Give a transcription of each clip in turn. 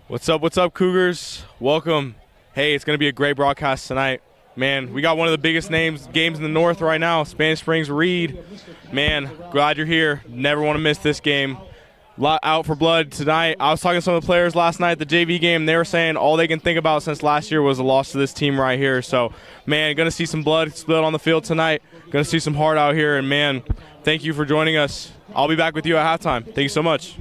What's up, Cougars? Welcome. Hey, it's going to be a great broadcast tonight. Man, we got one of the biggest games in the North right now, Spanish Springs Reed. Man, glad you're here. Never want to miss this game. Lot out for blood tonight. I was talking to some of the players last night at the JV game. They were saying all they can think about since last year was a loss to this team right here. So, man, going to see some blood spilled on the field tonight. Going to see some heart out here. And, man, thank you for joining us. I'll be back with you at halftime. Thank you so much.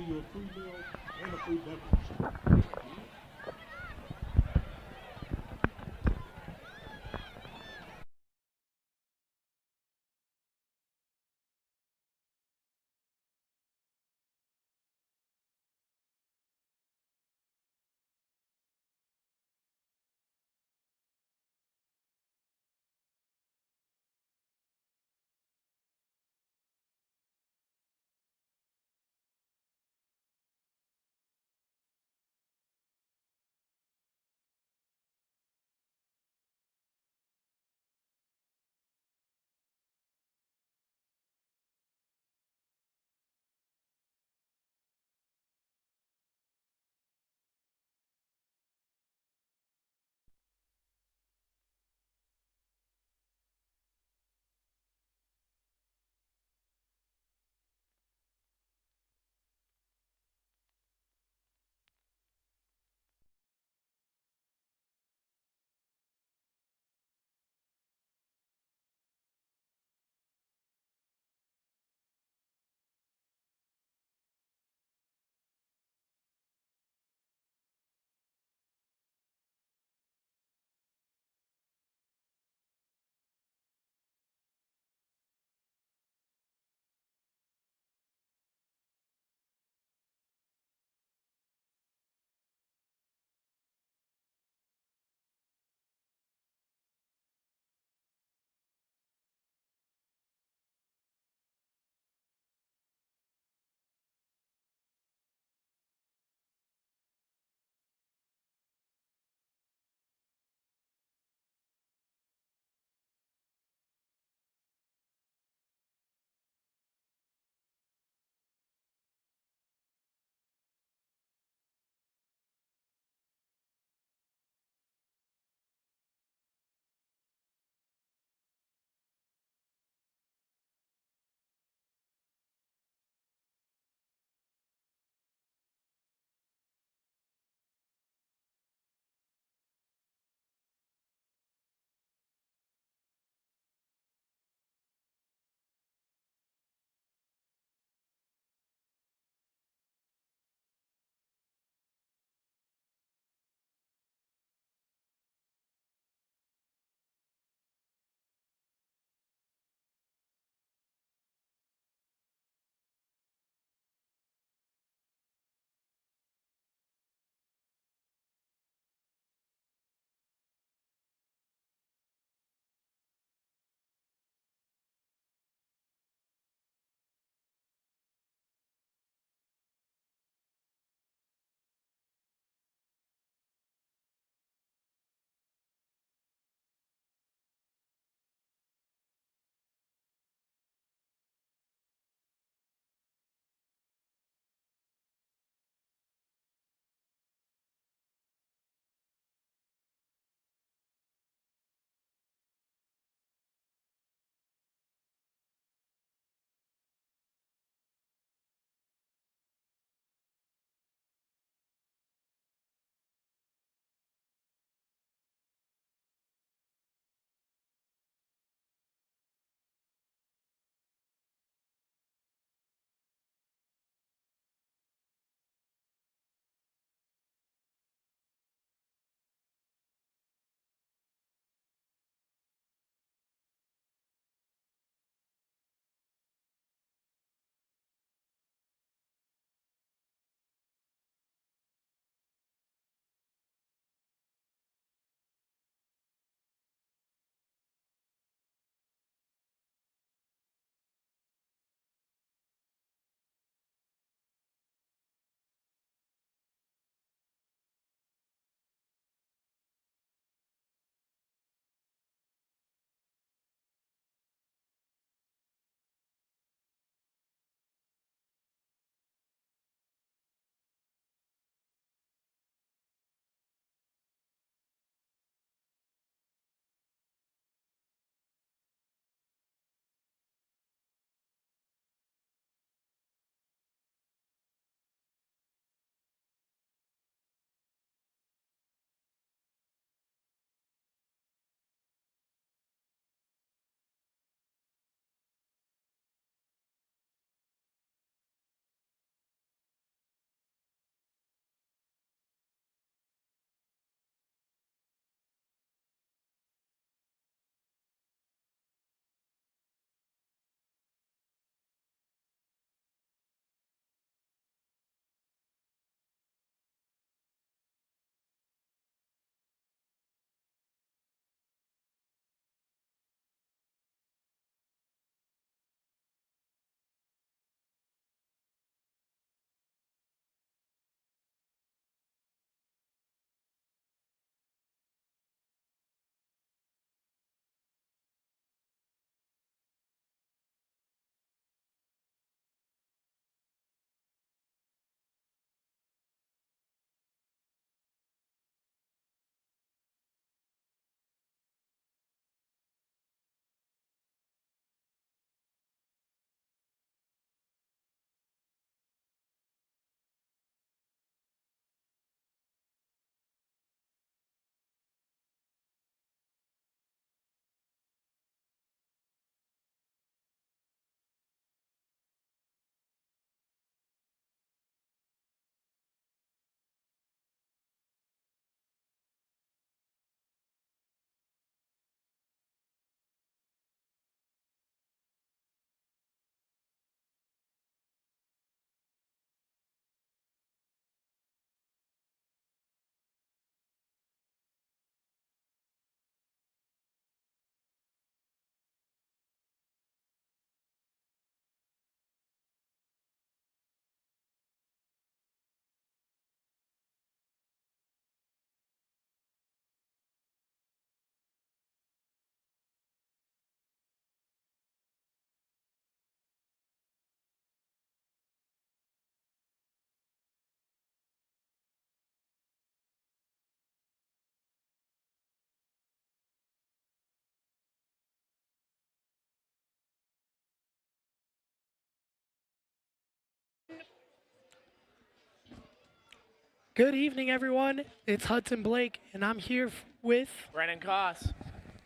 Good evening, everyone. It's Hudson Blake, and I'm here with, Brennan Koss.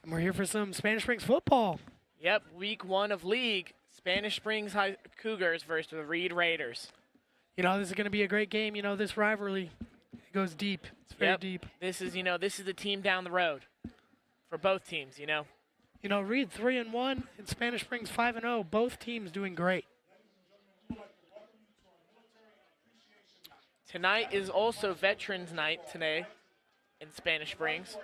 and we're here for some Spanish Springs football. Yep, week 1 of league. Spanish Springs High Cougars versus the Reed Raiders. You know, this is going to be a great game. You know, this rivalry, it goes deep. It's very deep. This is the team down the road for both teams, You know, Reed 3-1 and Spanish Springs 5-0. Both teams doing great. Tonight is also Veterans Night today in Spanish Springs.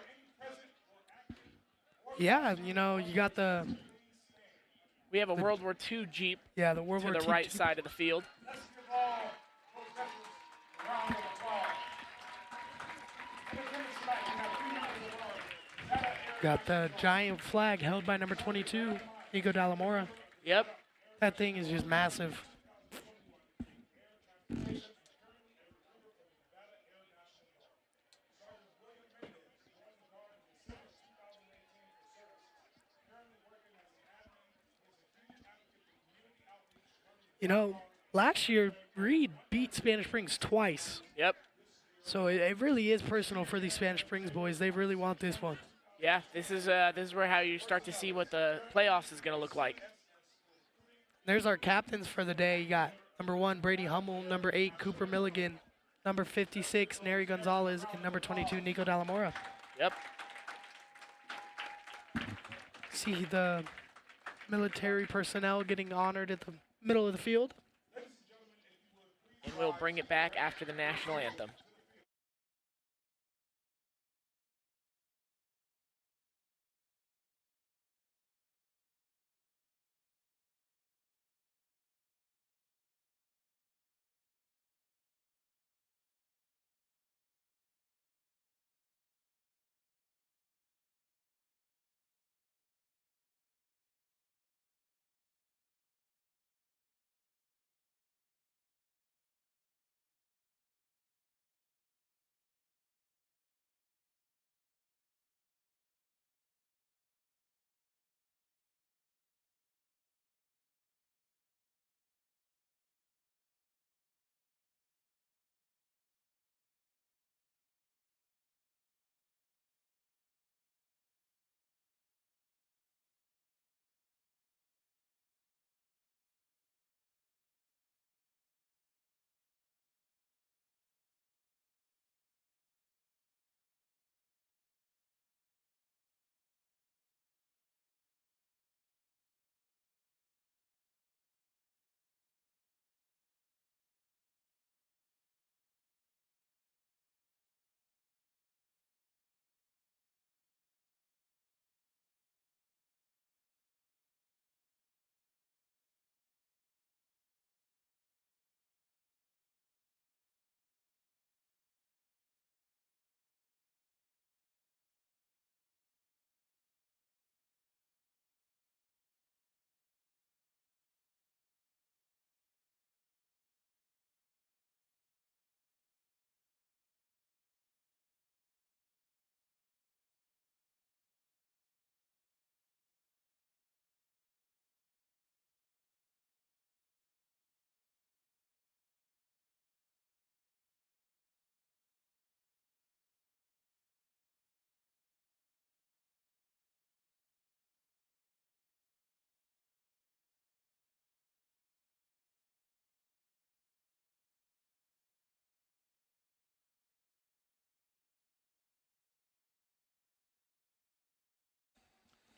Yeah, you know, you got We have a World War II Jeep the World to War the II right side of the field. Got the giant flag held by number 22, Nico Dallamora. Yep. That thing is just massive. You know, last year, Reed beat Spanish Springs twice. Yep. So it really is personal for these Spanish Springs boys. They really want this one. Yeah, this is where how you start to see what the playoffs is going to look like. There's our captains for the day. You got number 1, Brady Hummel, number 8, Cooper Milligan, number 56, Neri Gonzalez, and number 22, Nico Dallamora. Yep. See the military personnel getting honored at the middle of the field. And we'll bring it back after the national anthem.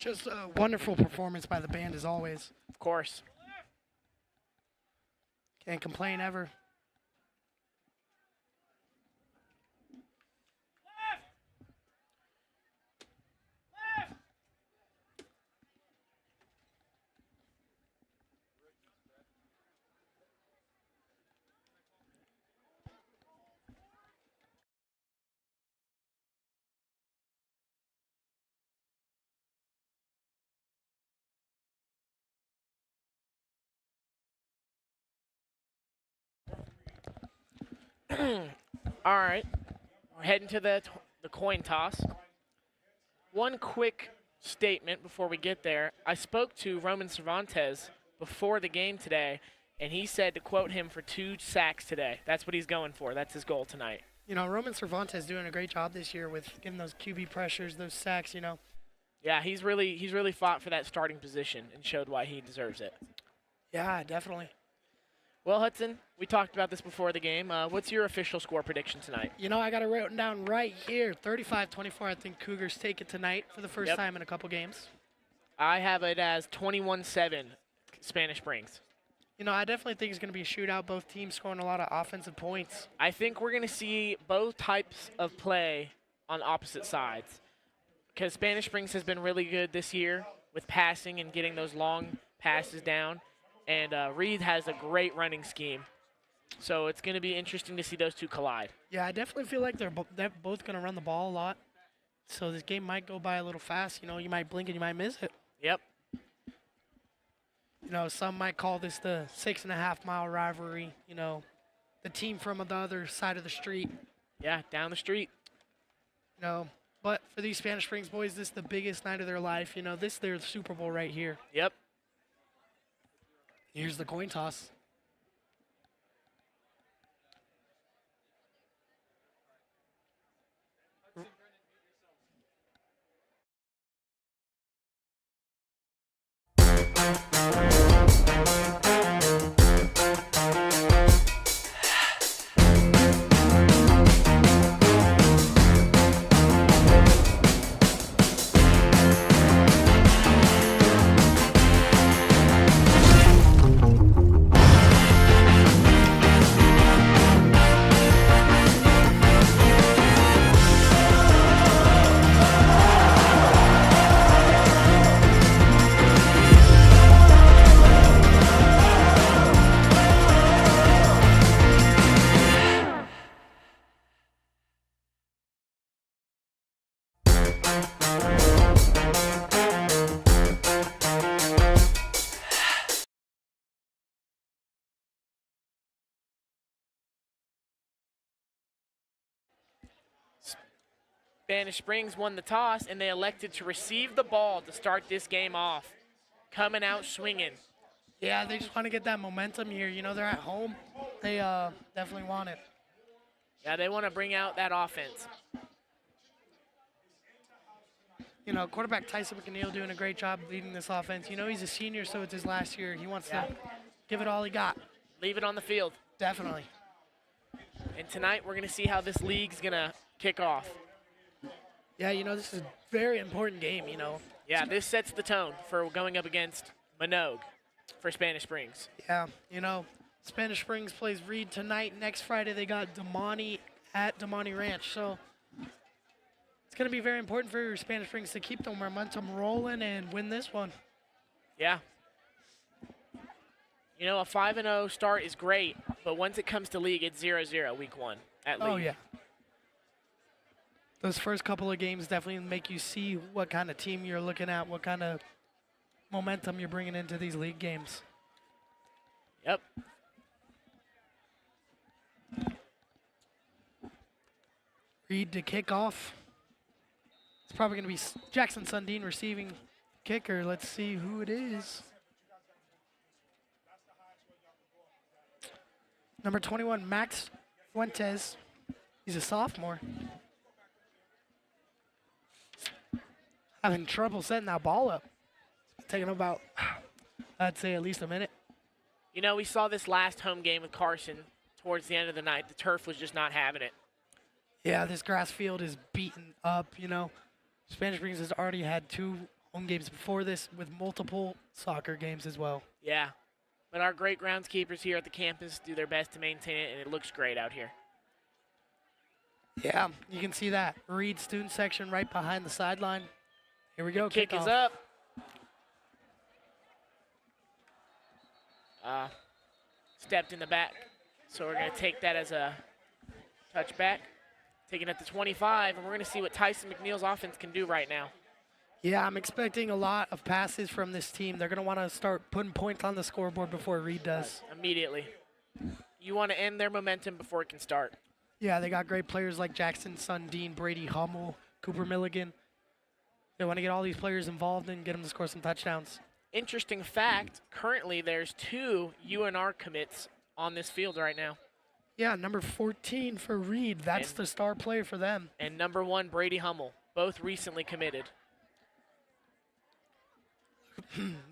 Just a wonderful performance by the band as always. Of course. Can't complain ever. All right. We're heading to the coin toss. One quick statement before we get there. I spoke to Roman Cervantes before the game today, and he said to quote him for 2 sacks today. That's what he's going for. That's his goal tonight. You know, Roman Cervantes doing a great job this year with getting those QB pressures, those sacks, you know. Yeah, he's really fought for that starting position and showed why he deserves it. Yeah, definitely. Well, Hudson, we talked about this before the game. What's your official score prediction tonight? You know, I got it written down right here. 35-24, I think Cougars take it tonight for the first time in a couple games. I have it as 21-7 Spanish Springs. You know, I definitely think it's going to be a shootout. Both teams scoring a lot of offensive points. I think we're going to see both types of play on opposite sides because Spanish Springs has been really good this year with passing and getting those long passes down, and Reed has a great running scheme. So it's going to be interesting to see those two collide. Yeah, I definitely feel like they're both going to run the ball a lot. So this game might go by a little fast. You know, you might blink and you might miss it. Yep. You know, some might call this the 6.5-mile rivalry. You know, the team from the other side of the street. Yeah, down the street. You know, but for these Spanish Springs boys, this is the biggest night of their life. You know, this is their Super Bowl right here. Yep. Here's the coin toss. Spanish Springs won the toss, and they elected to receive the ball to start this game off. Coming out swinging. Yeah, they just want to get that momentum here. You know, they're at home. They definitely want it. Yeah, they want to bring out that offense. You know, quarterback Tyson McNeil doing a great job leading this offense. You know, he's a senior, so it's his last year. He wants to give it all he got. Leave it on the field. Definitely. And tonight we're going to see how this league's going to kick off. Yeah, you know, this is a very important game, you know. Yeah, this sets the tone for going up against Minogue for Spanish Springs. Yeah, you know, Spanish Springs plays Reed tonight. Next Friday they got Damani at Damani Ranch. So it's going to be very important for Spanish Springs to keep the momentum rolling and win this one. Yeah. You know, a 5-0 start is great, but once it comes to league, it's 0-0 week one at league. Oh, yeah. Those first couple of games definitely make you see what kind of team you're looking at, what kind of momentum you're bringing into these league games. Yep. Reed to kick off. It's probably going to be Jackson Sundin receiving kicker. Let's see who it is. Number 21, Max Fuentes. He's a sophomore. Having trouble setting that ball up. It's taking about, I'd say, at least a minute. You know, we saw this last home game with Carson towards the end of the night. The turf was just not having it. Yeah, this grass field is beaten up, you know. Spanish Springs has already had 2 home games before this with multiple soccer games as well. Yeah. But our great groundskeepers here at the campus do their best to maintain it, and it looks great out here. Yeah, you can see that. Reed student section right behind the sideline. Here we go. Kick kickoff. is up. Stepped in the back. So we're going to take that as a touchback. Taking it to 25, and we're going to see what Tyson McNeil's offense can do right now. Yeah, I'm expecting a lot of passes from this team. They're going to want to start putting points on the scoreboard before Reed does. Immediately. You want to end their momentum before it can start. Yeah, they got great players like Jackson Sundin, Brady Hummel, Cooper Milligan. They want to get all these players involved and get them to score some touchdowns. Interesting fact, currently there's 2 UNR commits on this field right now. Yeah, number 14 for Reed. That's the star player for them. And number 1, Brady Hummel, both recently committed.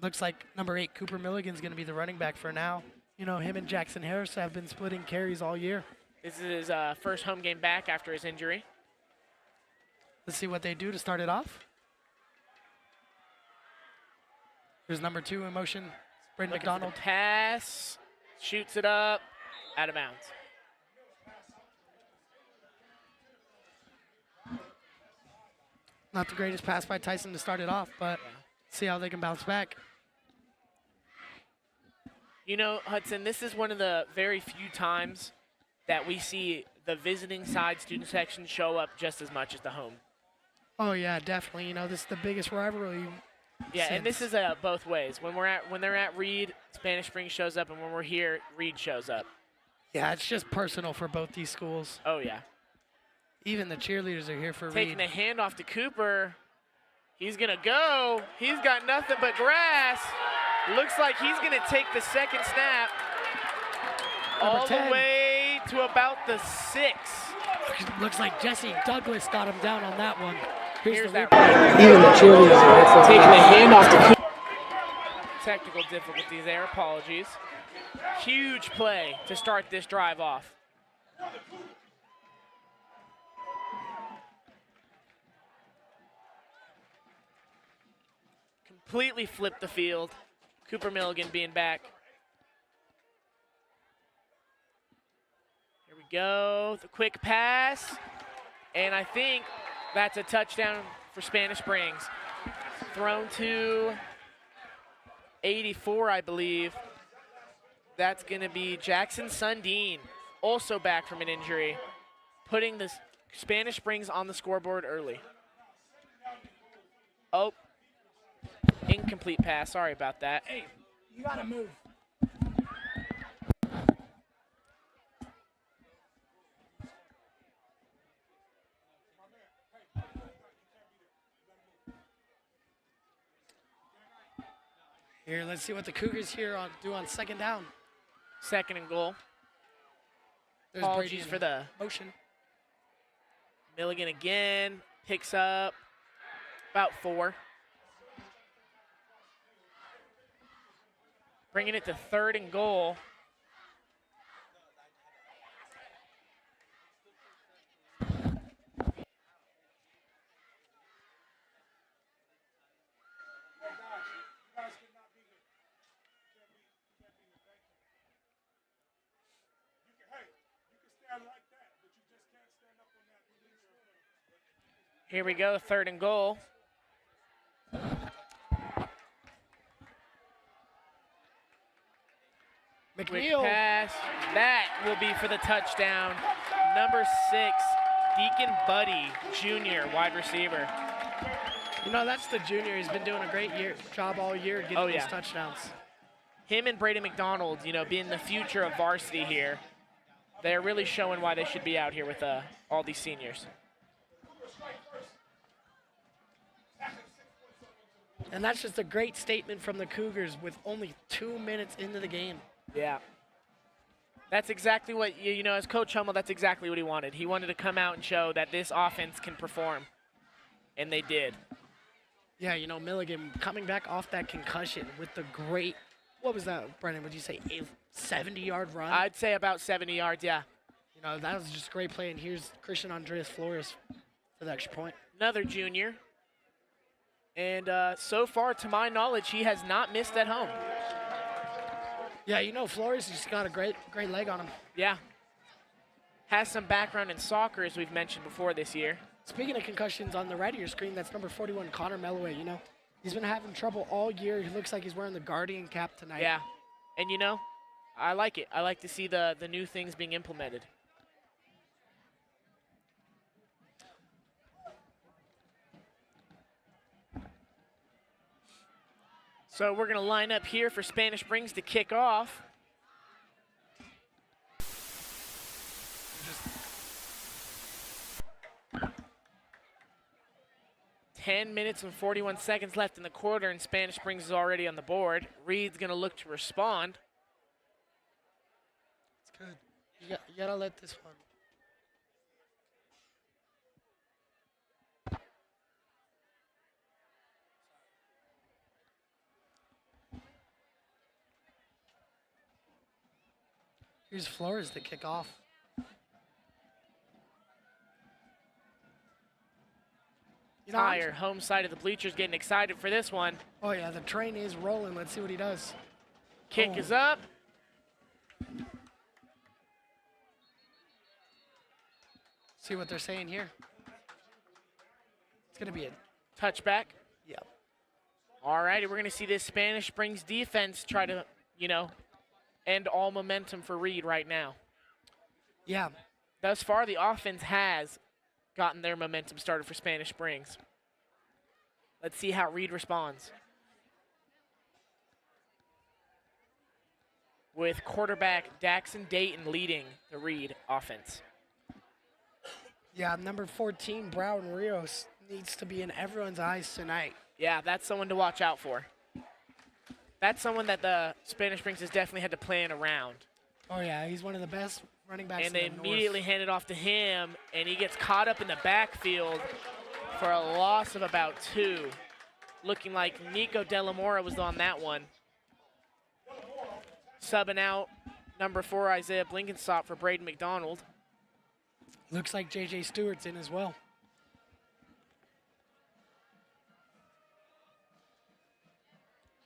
Looks like number 8, Cooper Milligan's going to be the running back for now. You know, him and Jackson Harris have been splitting carries all year. This is his first home game back after his injury. Let's see what they do to start it off. Here's number 2 in motion, Braden Looking for the McDonald. pass, shoots it up, out of bounds. Not the greatest pass by Tyson to start it off, but see how they can bounce back. You know, Hudson, this is one of the very few times that we see the visiting side student section show up just as much as the home. Oh yeah, definitely. You know, this is the biggest rivalry. Yeah, and this is both ways. When they're at Reed, Spanish Springs shows up, and when we're here, Reed shows up. Yeah, it's just personal for both these schools. Oh yeah. Even the cheerleaders are here for Taking Reed. the handoff to Cooper. He's gonna go. He's got nothing but grass. Looks like he's gonna take the second snap all the way to about the 6. Looks like Jesse Douglas got him down on that one. Here's that. Even the cheerleaders are here for taking the handoff to Cooper. Technical difficulties there. Apologies. Huge play to start this drive off. Completely flipped the field. Cooper Milligan being back. Here we go. The quick pass. And I think that's a touchdown for Spanish Springs. Thrown to 84, I believe. That's going to be Jackson Sundin, also back from an injury, putting the Spanish Springs on the scoreboard early. Oh, incomplete pass. Sorry about that. Hey, you got to move. Here, let's see what the Cougars here do on second down. Second and goal. There's Apologies Brady for the motion. Milligan again. Picks up about 4. Bringing it to third and goal. Here we go, third and goal. Quick McNeil. pass. That will be for the touchdown. Number 6, Deacon Buddy, junior, wide receiver. You know, that's the junior. He's been doing a great job all year getting these touchdowns. Him and Brady McDonald, you know, being the future of varsity here, they're really showing why they should be out here with all these seniors. And that's just a great statement from the Cougars with only 2 minutes into the game. Yeah. That's exactly what, you know, as Coach Hummel, that's exactly what he wanted. He wanted to come out and show that this offense can perform, and they did. Yeah, you know, Milligan coming back off that concussion with the great, what was that, Brennan, would you say, a 70-yard run? I'd say about 70 yards, yeah. You know, that was just a great play, and here's Christian Andreas Flores for the extra point. Another junior. And so far, to my knowledge, he has not missed at home. Yeah, you know, Flores just got a great leg on him. Yeah. Has some background in soccer, as we've mentioned before this year. Speaking of concussions, on the right of your screen, that's number 41, Connor Melloway. You know, he's been having trouble all year. He looks like he's wearing the Guardian cap tonight. Yeah. And, you know, I like it. I like to see the new things being implemented. So we're going to line up here for Spanish Springs to kick off. Just 10 minutes and 41 seconds left in the quarter, and Spanish Springs is already on the board. Reed's going to look to respond. It's good. You gotta let this one. Here's Flores to kick off. You know, Tire, home side of the bleachers, getting excited for this one. oh yeah, the train is rolling. Let's see what he does. Kick Oh. is up. See what they're saying here. It's gonna be a Touchback. yep. All righty, we're going to see this Spanish Springs defense try to, end all momentum for Reed right now. Yeah. Thus far, the offense has gotten their momentum started for Spanish Springs. Let's see how Reed responds. With quarterback Daxon Dayton leading the Reed offense. Yeah, number 14, Brown Rios, needs to be in everyone's eyes tonight. Yeah, that's someone to watch out for. That's someone that the Spanish Springs has definitely had to plan around. Oh yeah, he's one of the best running backs And they in the immediately North. hand it off to him, and he gets caught up in the backfield for a loss of about 2. Looking like Nico Delamora was on that one. Subbing out number 4, Isaiah Blinkenstop for Braden McDonald. Looks like J.J. Stewart's in as well.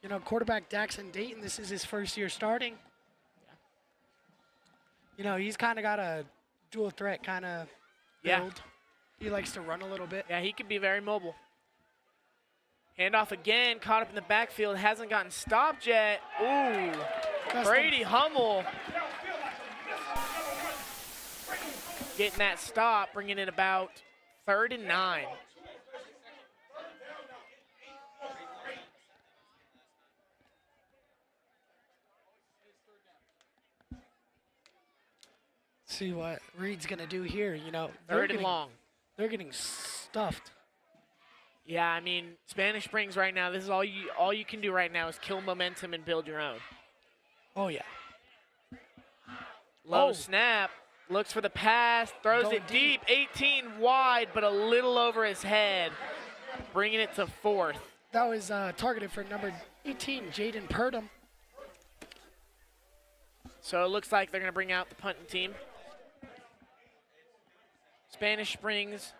You know, quarterback Daxon Dayton, this is his first year starting. You know, he's kind of got a dual threat kind of Yeah. build. He likes to run a little bit. Yeah, he can be very mobile. Handoff again, caught up in the backfield, hasn't gotten stopped yet. Ooh, Brady Hummel getting that stop, bringing in about 3rd and 9. See what Reed's going to do here. You know, 3rd and long. They're getting stuffed. Yeah, I mean, Spanish Springs right now, this is all you can do right now is kill momentum and build your own. Oh, yeah. Low Oh. snap, looks for the pass, throws Going it deep, 18 wide, but a little over his head, bringing it to 4th. That was targeted for number 18, Jaden Purdom. So it looks like they're going to bring out the punting team. Spanish Springs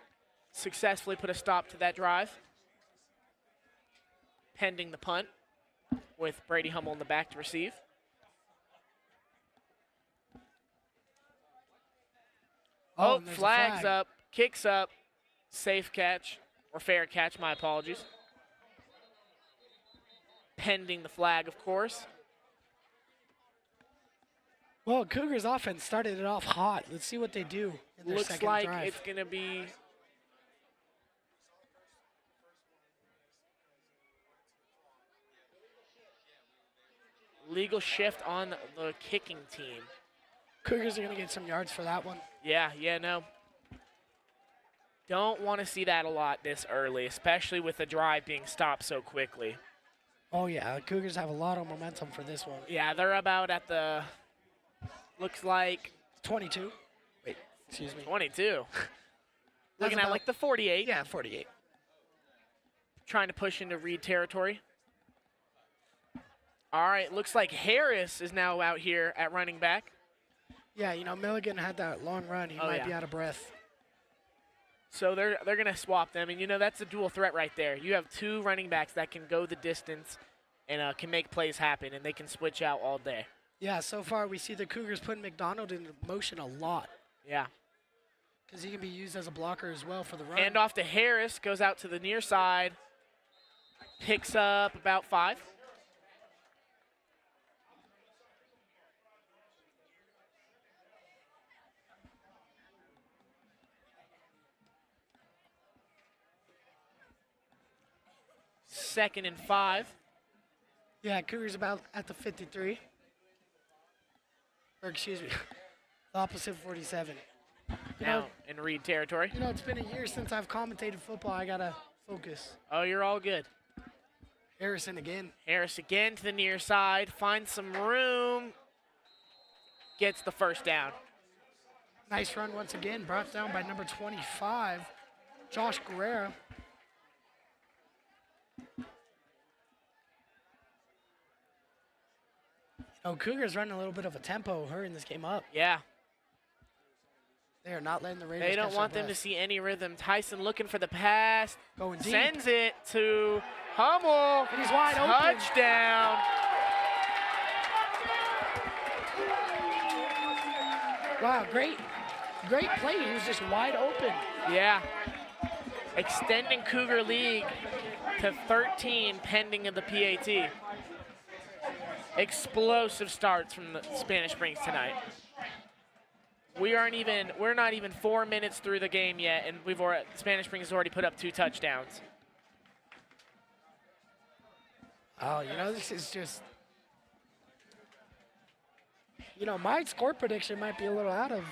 successfully put a stop to that drive, pending the punt with Brady Hummel in the back to receive. Oh, and there's a flags flag. up, kicks up, safe catch, or fair catch, my apologies. Pending the flag, of course. Well, Cougars offense started it off hot. Let's see what they do in their Looks second like drive. it's going to be legal shift on the kicking team. Cougars are going to get some yards for that one. Yeah, no. Don't want to see that a lot this early, especially with the drive being stopped so quickly. Oh, yeah. The Cougars have a lot of momentum for this one. Yeah, they're about at the, looks like 22. Wait, excuse me. 22. That's Looking at about- like the 48. Yeah, 48. Trying to push into Reed territory. All right, looks like Harris is now out here at running back. Yeah, you know, Milligan had that long run. He Oh, might yeah. be out of breath. So they're going to swap them, and you know that's a dual threat right there. You have 2 running backs that can go the distance and can make plays happen, and they can switch out all day. Yeah, so far we see the Cougars putting McDonald in motion a lot Yeah. because he can be used as a blocker as well for the run. Hand off to Harris, goes out to the near side, picks up about 5. Second and 5. Yeah, Cougars about at the 53. Or excuse me, the opposite 47. You Now know, in Reed territory. you know, it's been a year since I've commentated football. I got to focus. Oh, you're all good. Harrison again. Harris again to the near side, finds some room, gets the first down. Nice run once again, brought down by number 25, Josh Guerrero. Cougars running a little bit of a tempo, hurrying this game up. Yeah. They are not letting the Raiders They don't catch want their them to breath. see any rhythm. Tyson looking for the pass. Going deep. Sends it to Hummel. And he's wide open. Touchdown. Wow, great play. He was just wide open. Yeah. Extending Cougar league to 13 pending of the PAT. Explosive starts from the Spanish Springs tonight. We're not even 4 minutes through the game yet, and Spanish Springs has already put up 2 touchdowns. Oh, this is just, my score prediction might be a little out of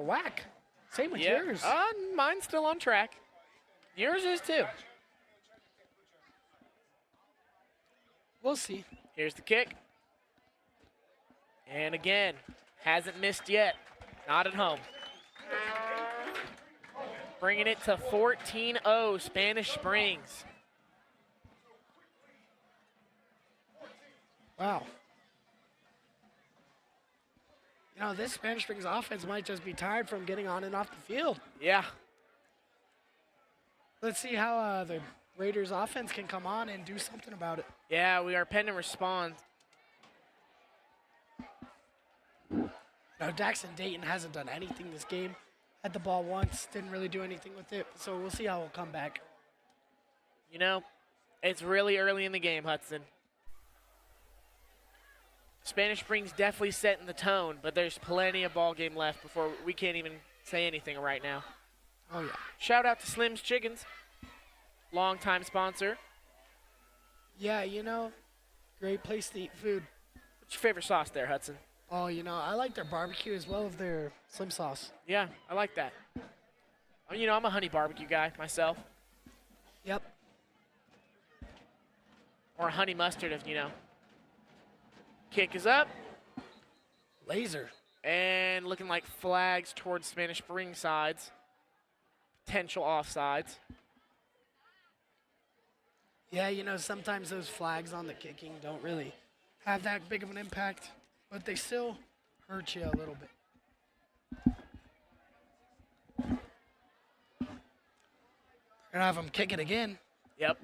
whack. Same with yours. Mine's still on track. Yours is too. We'll see. Here's the kick. And again, hasn't missed yet. Not at home. Bringing it to 14-0 Spanish Springs. Wow. This Spanish Springs offense might just be tired from getting on and off the field. Yeah. Let's see how the Raiders offense can come on and do something about it. Yeah, we are pending response. Daxton Dayton hasn't done anything this game. Had the ball once, didn't really do anything with it. So we'll see how it'll come back. It's really early in the game, Hudson. Spanish Springs definitely setting the tone, but there's plenty of ball game left before we can't even say anything right now. Oh, yeah. Shout out to Slim's Chickens, longtime sponsor. Yeah, great place to eat food. What's your favorite sauce there, Hudson? Oh, I like their barbecue as well as their slim sauce. Yeah, I like that. I'm a honey barbecue guy myself. Yep. Or honey mustard if Kick is up. Laser. And looking like flags towards Spanish Springs sides. Potential offsides. Yeah, sometimes those flags on the kicking don't really have that big of an impact, but they still hurt you a little bit. They're going to have them kick it again. Yep.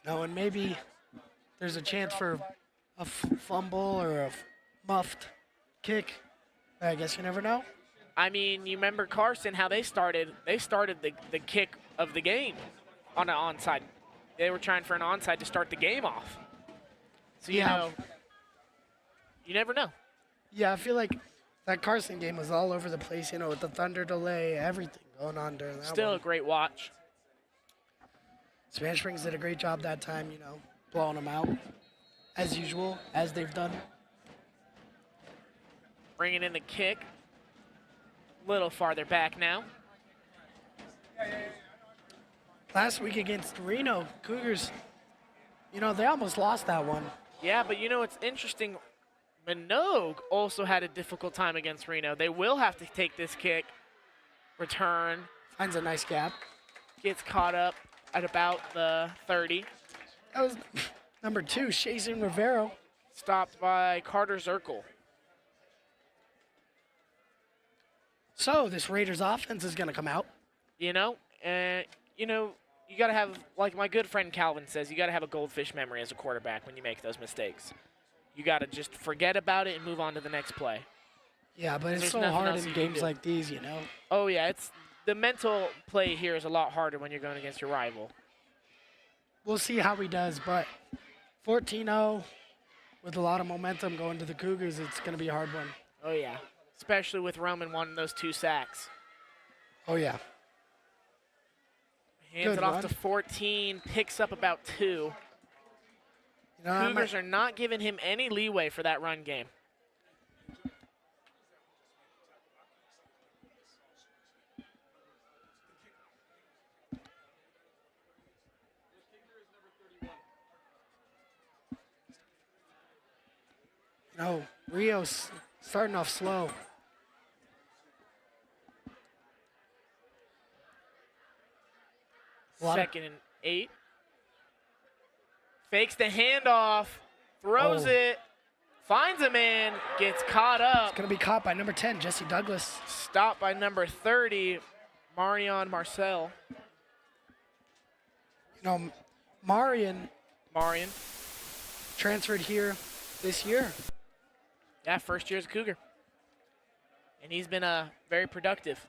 And maybe there's a chance for a fumble or a muffed kick. I guess you never know. You remember Carson, how they started the kick of the game on an onside. They were trying for an onside to start the game off. So, you never know. Yeah, I feel like that Carson game was all over the place, with the thunder delay, everything going on during that Still one. a great watch. Spanish Springs did a great job that time, blowing them out, as usual, as they've done. Bringing in the kick. A little farther back now. Last week against Reno, Cougars, they almost lost that one. Yeah, but it's interesting. Minogue also had a difficult time against Reno. They will have to take this kick. Return. Finds a nice gap. Gets caught up at about the 30. That was number 2, Shazen Rivero. Stopped by Carter Zirkle. So this Raiders offense is going to come out. You got to have, like my good friend Calvin says, you got to have a goldfish memory as a quarterback when you make those mistakes. You got to just forget about it and move on to the next play. Yeah, but it's There's so nothing hard else in you can games do. like these, Oh, yeah, the mental play here is a lot harder when you're going against your rival. We'll see how he does, but 14-0 with a lot of momentum going to the Cougars, it's going to be a hard one. Oh, yeah, especially with Roman wanting those 2 sacks. Oh, yeah. Hands Good it off run. to 14, picks up about 2. Cougars are not giving him any leeway for that run game. No, Rio's starting off slow. Lot of- 2nd and 8. Fakes the handoff, throws Oh. it, finds a man, gets caught up. It's going to be caught by number 10, Jesse Douglas. Stopped by number 30, Marion Marcel. You know, Marion Marion. transferred here this year. Yeah, first year as a Cougar. And he's been very productive.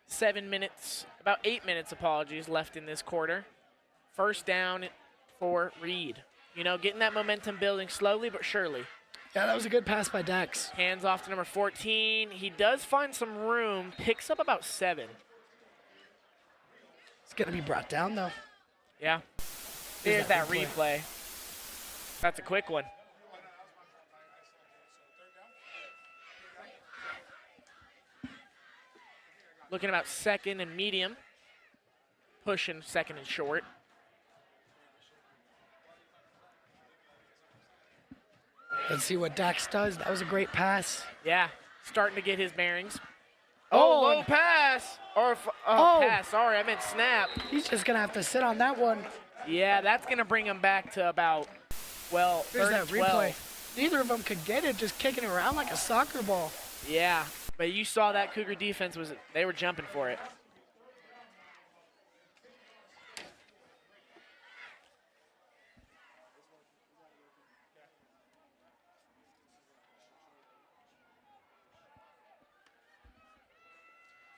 7 minutes, about 8 minutes, apologies, left in this quarter. First down for Reed. You know, getting that momentum building slowly but surely. Yeah, that was a good pass by Dex. Hands off to number 14. He does find some room, picks up about 7. It's going to be brought down, though. Yeah. Here's that replay. That's a quick one. Looking about 2nd and medium. Pushing 2nd and short. Let's see what Dax does. That was a great pass. Yeah, starting to get his bearings. Oh, Low pass. Or pass. Sorry, I meant snap. He's just going to have to sit on that one. Yeah, that's going to bring him back to about, well, Here's 3rd that and replay. 12. Neither of them could get it, just kicking it around like a soccer ball. Yeah, but you saw that Cougar defense they were jumping for it.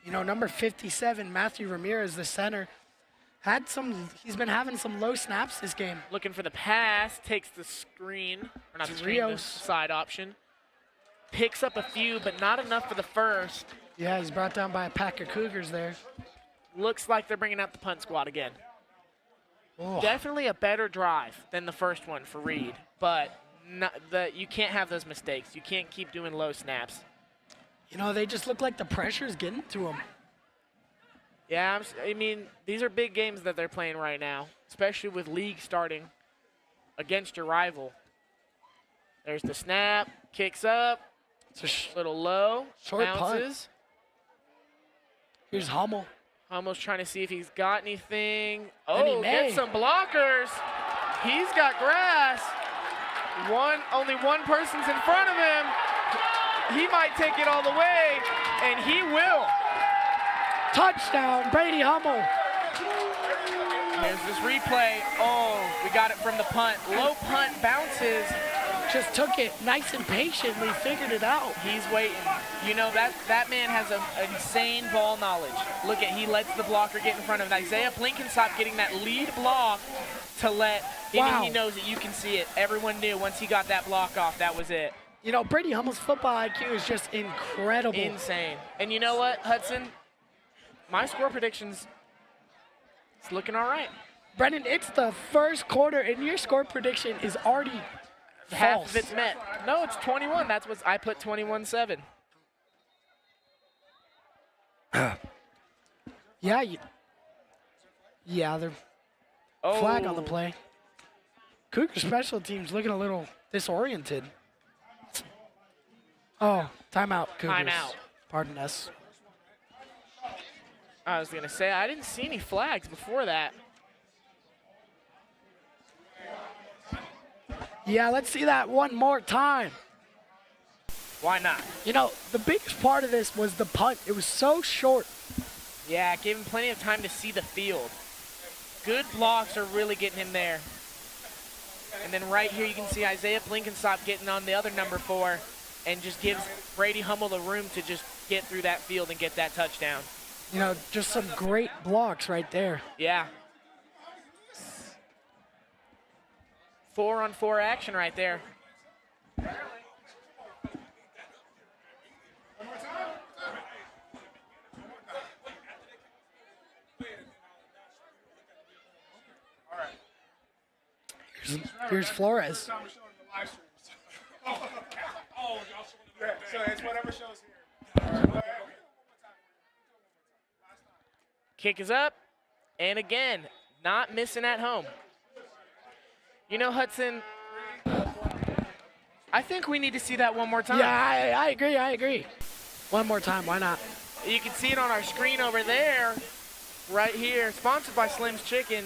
You know, number 57, Matthew Ramirez, the center, he's been having some low snaps this game. Looking for the pass, takes the screen, or not the screen, the Rios. side option. Picks up a few, but not enough for the first. Yeah, he's brought down by a pack of Cougars there. Looks like they're bringing out the punt squad again. Oh. Definitely a better drive than the first one for Reed, but you can't have those mistakes. You can't keep doing low snaps. You know, they just look like the pressure's getting to them. Yeah, I mean, these are big games that they're playing right now, especially with league starting against your rival. There's the snap, kicks up, It's a little low, short punt. bounces. Here's Hummel. Almost trying to see if he's got anything. And he Oh, may. get some blockers. He's got grass. Only one person's in front of him. He might take it all the way, and he will. Touchdown, Brady Hummel. Here's this replay. Oh, we got it from the punt. Low punt bounces. Just took it nice and patiently, figured it out. He's waiting. You know, that man has an insane ball knowledge. Look he lets the blocker get in front of him. Isaiah Blinkenstop getting that lead block to let, Wow. he knows that you can see it. Everyone knew once he got that block off, that was it. You know, Brady Hummel's football IQ is just incredible. Insane. And you know what, Hudson? My score predictions, it's looking all right. Brendan, it's the first quarter, and your score prediction is already Half false. of it's met. No, it's 21. That's what I put 21-7. Yeah, they're flag on the play. Cougar special teams looking a little disoriented. Oh, timeout, Cougars. Timeout. Pardon us. I was going to say, I didn't see any flags before that. Yeah, let's see that one more time. Why not? You know, the biggest part of this was the punt. It was so short. Yeah, it gave him plenty of time to see the field. Good blocks are really getting him there. And then right here you can see Isaiah Blinkenstop getting on the other number 4 and just gives Brady Hummel the room to just get through that field and get that touchdown. You know, just some great blocks right there. Yeah. 4-on-4 action right there. Here's Flores. So it's whatever shows here. Kick is up. And again, not missing at home. You know, Hudson, I think we need to see that one more time. Yeah, I agree. One more time, why not? You can see it on our screen over there, right here. Sponsored by Slim's Chicken.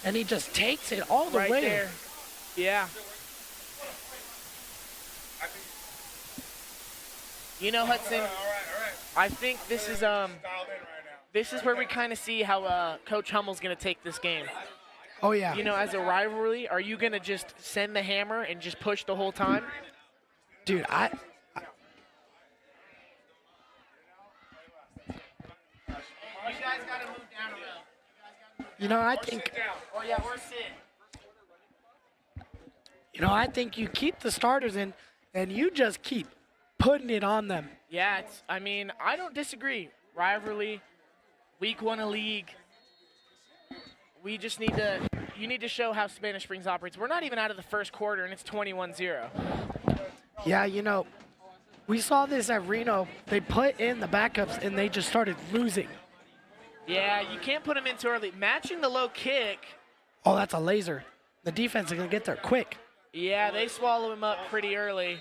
And he just takes it all the Right way. there. Yeah. You know, Hudson, All right. I think this is Dialed in right now. this is where we kind of see how Coach Hummel's going to take this game. Oh, yeah. You know, as a rivalry, are you going to just send the hammer and just push the whole time? Dude, You guys got to move down a little. I think, Or yeah, or sit. I think you keep the starters in and you just keep putting it on them. Yeah, I don't disagree. Rivalry, week 1 of league. We just need you need to show how Spanish Springs operates. We're not even out of the first quarter, and it's 21-0. Yeah, we saw this at Reno. They put in the backups and they just started losing. Yeah, you can't put them in too early. Matching the low kick, Oh, that's a laser. The defense is going to get there quick. yeah, they swallow him up pretty early.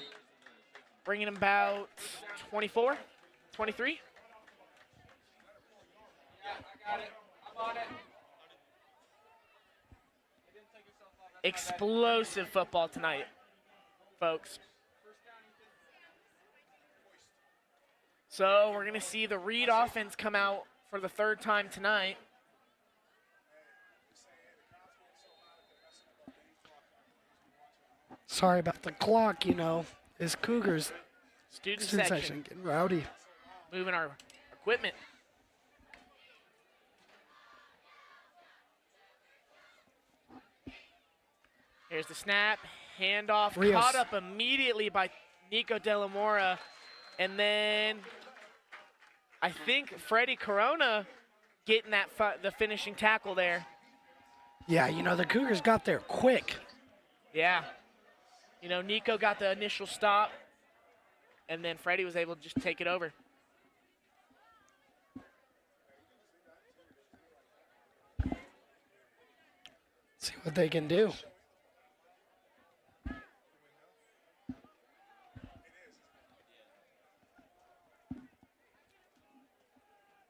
Bringing him about 24, 23. Explosive football tonight, folks. So we're going to see the Reed offense come out for the 3rd time tonight. Sorry about the clock, It's Cougars. Student Student section section getting rowdy. moving our equipment. Here's the snap, handoff, Rios. caught up immediately by Nico Delamora, and then I think Freddie Corona getting the finishing tackle there. Yeah, the Cougars got there quick. Yeah. Nico got the initial stop, and then Freddie was able to just take it over. See what they can do.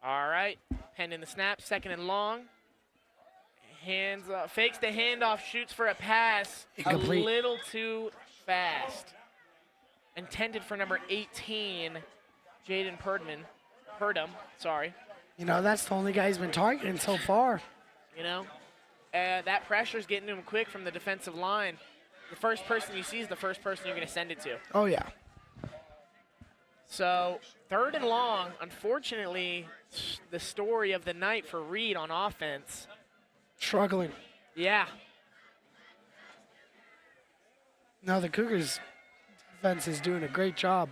All right, pending the snap, 2nd and long. Hands up, fakes the handoff, shoots for a pass. Incomplete. A little too fast. Intended for number 18, Jaden Purdom, sorry. That's the only guy he's been targeting so far. That pressure's getting to him quick from the defensive line. The first person you see is the first person you're going to send it to. Oh, yeah. So 3rd and long, unfortunately, the story of the night for Reed on offense. Struggling. Yeah. No, the Cougars defense is doing a great job.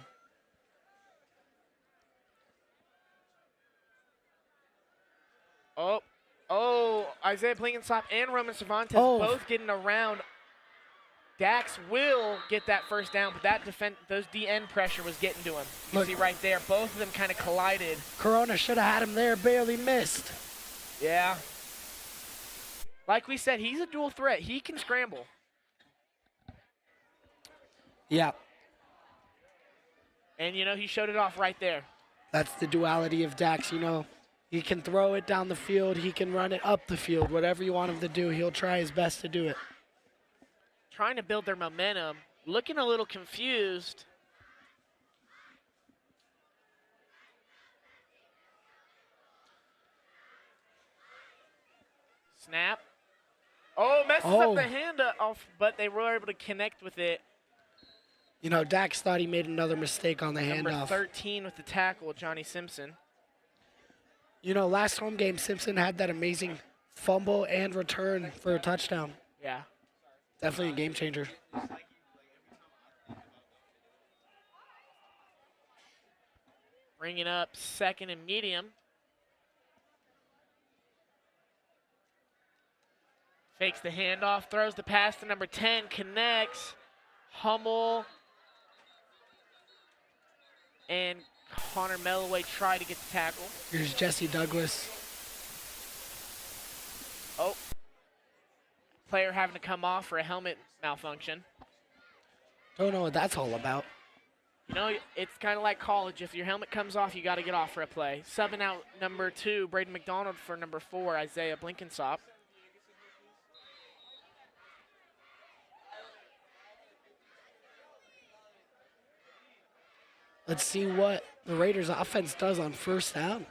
Isaiah Blinkenslap and Roman Cervantes Oh. both getting around. Dax will get that first down, but those DN pressure was getting to him. You Look. see right there, both of them kind of collided. Corona should have had him there, barely missed. Yeah. Like we said, he's a dual threat. He can scramble. Yeah, And, he showed it off right there. that's the duality of Dax, He can throw it down the field. He can run it up the field. Whatever you want him to do, he'll try his best to do it. Trying to build their momentum. Looking a little confused. Snap. Messes up the handoff, but they were able to connect with it. Dax thought he made another mistake on the Number handoff. 13 with the tackle, Johnny Simpson. Last home game, Simpson had that amazing fumble and return for a touchdown. Yeah. Definitely a game changer. Bringing up 2nd and medium. Fakes the handoff, throws the pass to number 10, connects. Hummel and Connor Melloway try to get the tackle. Here's Jesse Douglas. player having to come off for a helmet malfunction. Don't know what that's all about. You know, it's kind of like college. If your helmet comes off, you got to get off for a play. Subbing out number 2, Braden McDonald, for number 4, Isaiah Blinkensop. Let's see what the Raiders offense does on first down.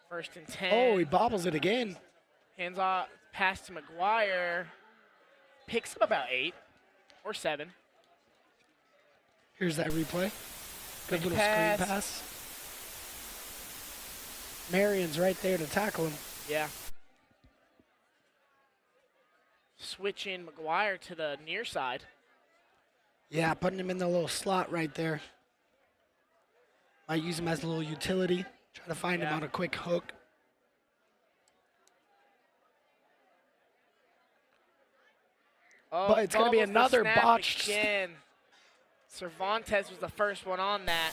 First and 10. Oh, he bobbles it again. Hands off, pass to McGuire. Picks up about 8 or 7. Here's that replay. Good Quick little pass. screen pass. Marion's right there to tackle him. Yeah. Switching McGuire to the near side. Yeah, putting him in the little slot right there. Might use him as a little utility. Try to find him Yeah. on a quick hook. Oh, But it's gonna be fumbles the another snap botched- again. Cervantes was the first one on that.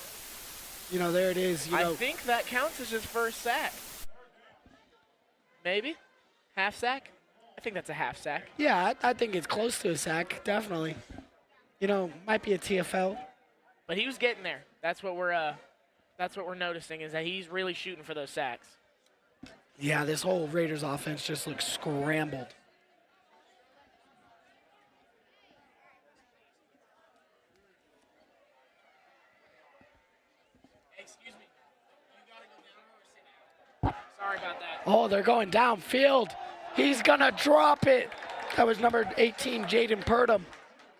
You know, there it is. You know, I think that counts as his first sack. Maybe? Half sack? I think that's a half sack. yeah, I think it's close to a sack, definitely. You know, might be a TFL. But he was getting there. That's what we're noticing, is that he's really shooting for those sacks. Yeah, this whole Raiders offense just looks scrambled. Excuse me. You gotta go down or sit down. Sorry about that. Oh, they're going downfield. He's gonna drop it. That was number 18, Jaden Purdom.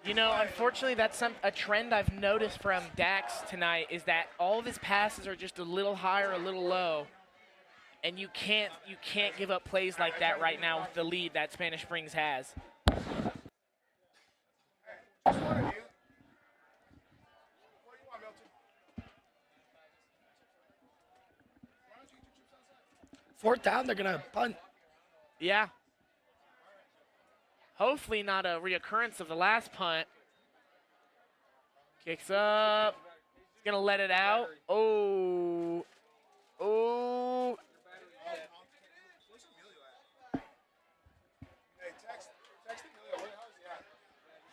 You know, unfortunately, that's a trend I've noticed from Dax tonight, is that all of his passes are just a little higher, a little low. And you can't give up plays like that right now with the lead that Spanish Springs has. Fourth down, they're gonna punt. Yeah. Hopefully not a reoccurrence of the last punt. Kicks up. He's going to let it out. Oh. Oh. I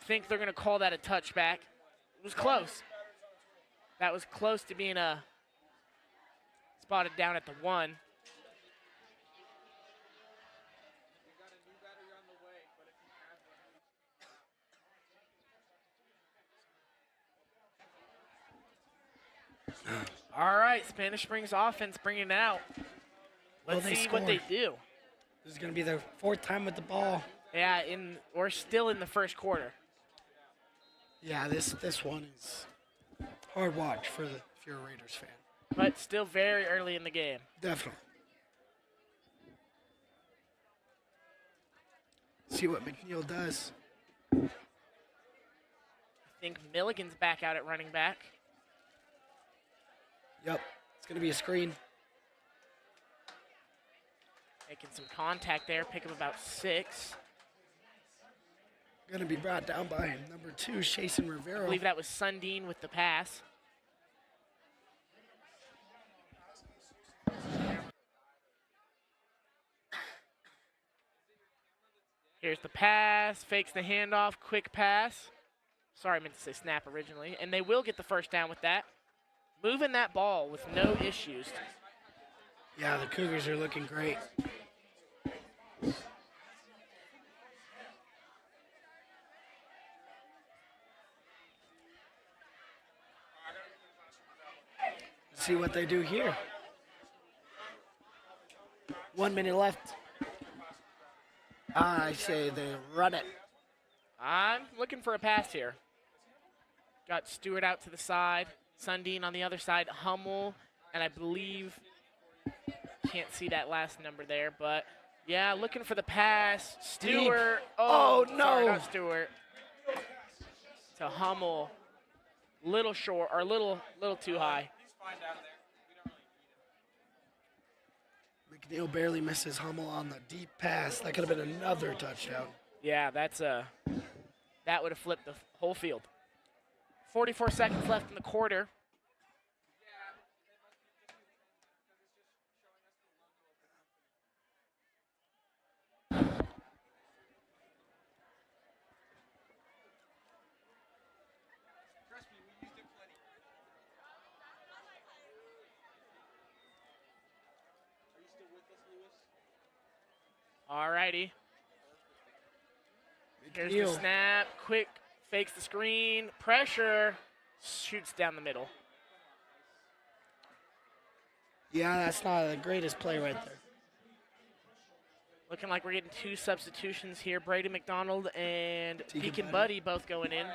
think they're going to call that a touchback. It was close. That was close to being spotted down at the 1. All right, Spanish Springs offense bringing it out. Will Let's they see what they score? do. This is gonna be their fourth time with the ball. Yeah, we're still in the first quarter. Yeah, this one is hard watch if you're a Raiders fan. But still very early in the game. Definitely. See what McNeil does. I think Milligan's back out at running back. Yep, it's gonna be a screen. Making some contact there, pick up about 6. Gonna be brought down by number 2, Shason I Rivero. believe that was Sundin with the pass. Here's the pass, fakes the handoff, quick pass. Sorry, I meant to say snap originally. And they will get the first down with that. Moving that ball with no issues. Yeah, the Cougars are looking great. Let's see what they do here. 1 minute left. I say they run it. I'm looking for a pass here. Got Stewart out to the side. Sundin on the other side. Hummel. And I believe, can't see that last number there, but yeah, looking for the pass. Stewart. Oh, no. Sorry, not Stewart. To Hummel. Little short, or little too high. McNeil barely misses Hummel on the deep pass. That could have been another touchdown. Yeah, that would have flipped the whole field. 44 seconds left in the quarter. Alrighty. Here's Ew. the snap. Quick, fakes the screen. Pressure. Shoots down the middle. Yeah, that's not the greatest play right there. Looking like we're getting 2 substitutions here. Brady McDonald and Deacon Deacon Buddy. Buddy both going in.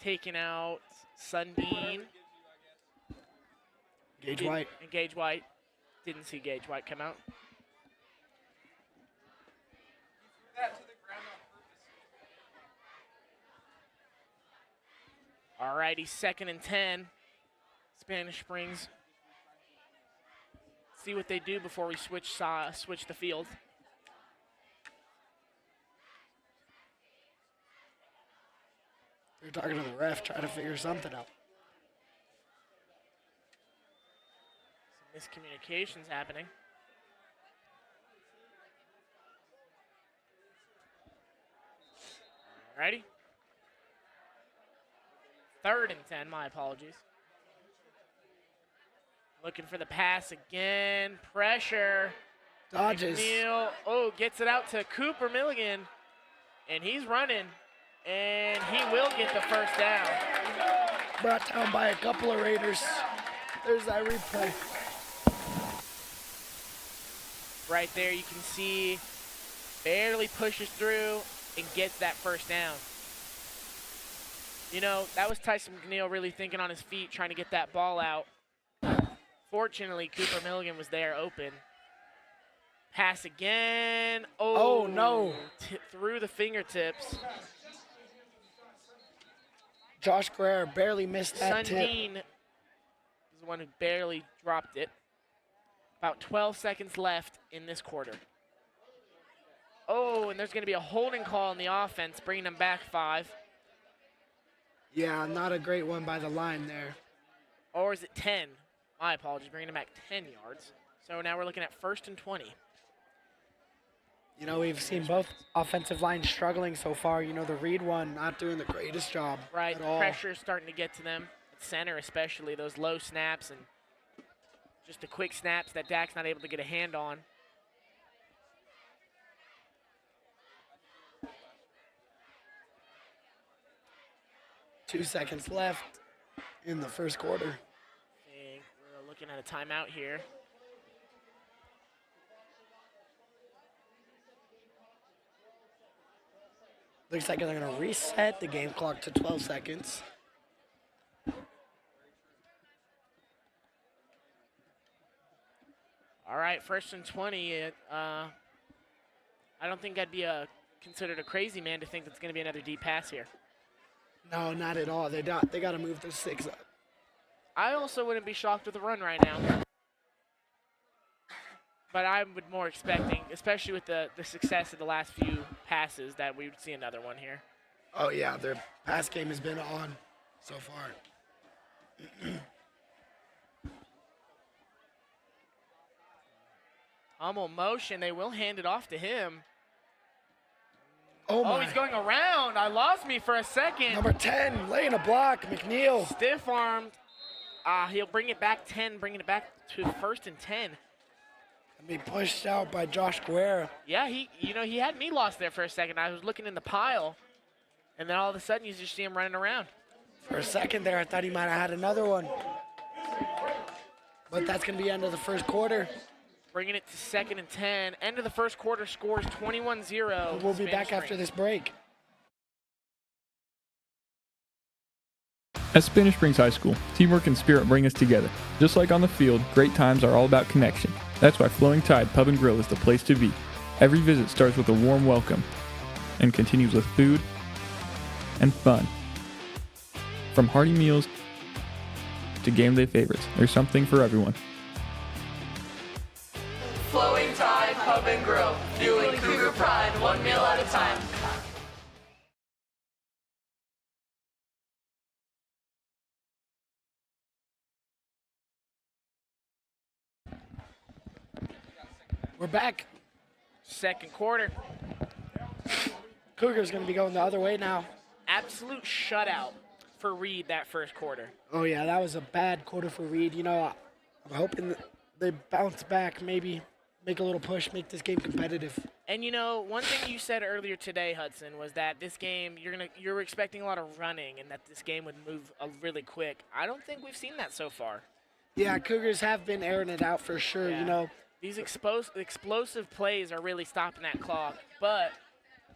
Taking out Sundin. Gage White. And Gage White. Didn't see Gage White come out. Alrighty, 2nd and 10. Spanish Springs. See what they do before we switch the field. They're talking to the ref, trying to figure something out. Some miscommunications happening. Alrighty. 3rd and 10, my apologies. Looking for the pass again. Pressure. Dodges. McNeil, gets it out to Cooper Milligan. And he's running. And he will get the first down. Brought down by a couple of Raiders. There's that replay. Right there, you can see barely pushes through and gets that first down. You know, that was Tyson McNeil really thinking on his feet, trying to get that ball out. Fortunately, Cooper Milligan was there open. Pass again. Oh, no. Through the fingertips. Josh Guerrero barely missed that tip. Sundin is the one who barely dropped it. About 12 seconds left in this quarter. Oh, and there's going to be a holding call on the offense, bringing them back 5. Yeah, not a great one by the line there. Or is it 10? My apologies, bringing them back 10 yards. So now we're looking at 1st and 20. You know, we've seen both offensive lines struggling so far. You know, the Reed one not doing the greatest job Right, at all. pressure is starting to get to them. At center especially, those low snaps and just the quick snaps that Dak's not able to get a hand on. Two seconds left in the first quarter. I think we're looking at a timeout here. Looks like they're going to reset the game clock to 12 seconds. All right, 1st and 20. I don't think I'd be considered a crazy man to think that's going to be another deep pass here. No, not at all. They got to move the 6 up. I also wouldn't be shocked with a run right now. But I would more expecting, especially with the success of the last few passes, that we would see another one here. Oh, yeah, their pass game has been on so far. Hummel motion. They will hand it off to him. Oh, Oh, my. he's going around. I lost me for a second. Number 10, laying a block, McNeil. Stiff armed. He'll bring it back 10, bringing it back to 1st and 10. Be pushed out by Josh Guerrero. Yeah, he had me lost there for a second. I was looking in the pile, and then all of a sudden you just see him running around. For a second there, I thought he might have had another one. But that's going to be end of the first quarter. Bringing it to 2nd and 10. End of the first quarter, scores 21-0. We'll be back after this break. At Spanish Springs High School, teamwork and spirit bring us together. Just like on the field, great times are all about connection. That's why Flowing Tide Pub and Grill is the place to be. Every visit starts with a warm welcome and continues with food and fun. From hearty meals to game day favorites, there's something for everyone. Flowing Tide Pub and Grill, fueling Cougar pride, one meal at a time. We're back. Second quarter. Cougar's going to be going the other way now. Absolute shutout for Reed that first quarter. Oh, yeah, that was a bad quarter for Reed. You know, I'm hoping that they bounce back maybe make a little push, make this game competitive. And one thing you said earlier today, Hudson, was that this game you're expecting a lot of running and that this game would move really quick. I don't think we've seen that so far. Yeah, Cougars have been airing it out for sure. Yeah. These explosive plays are really stopping that clock, but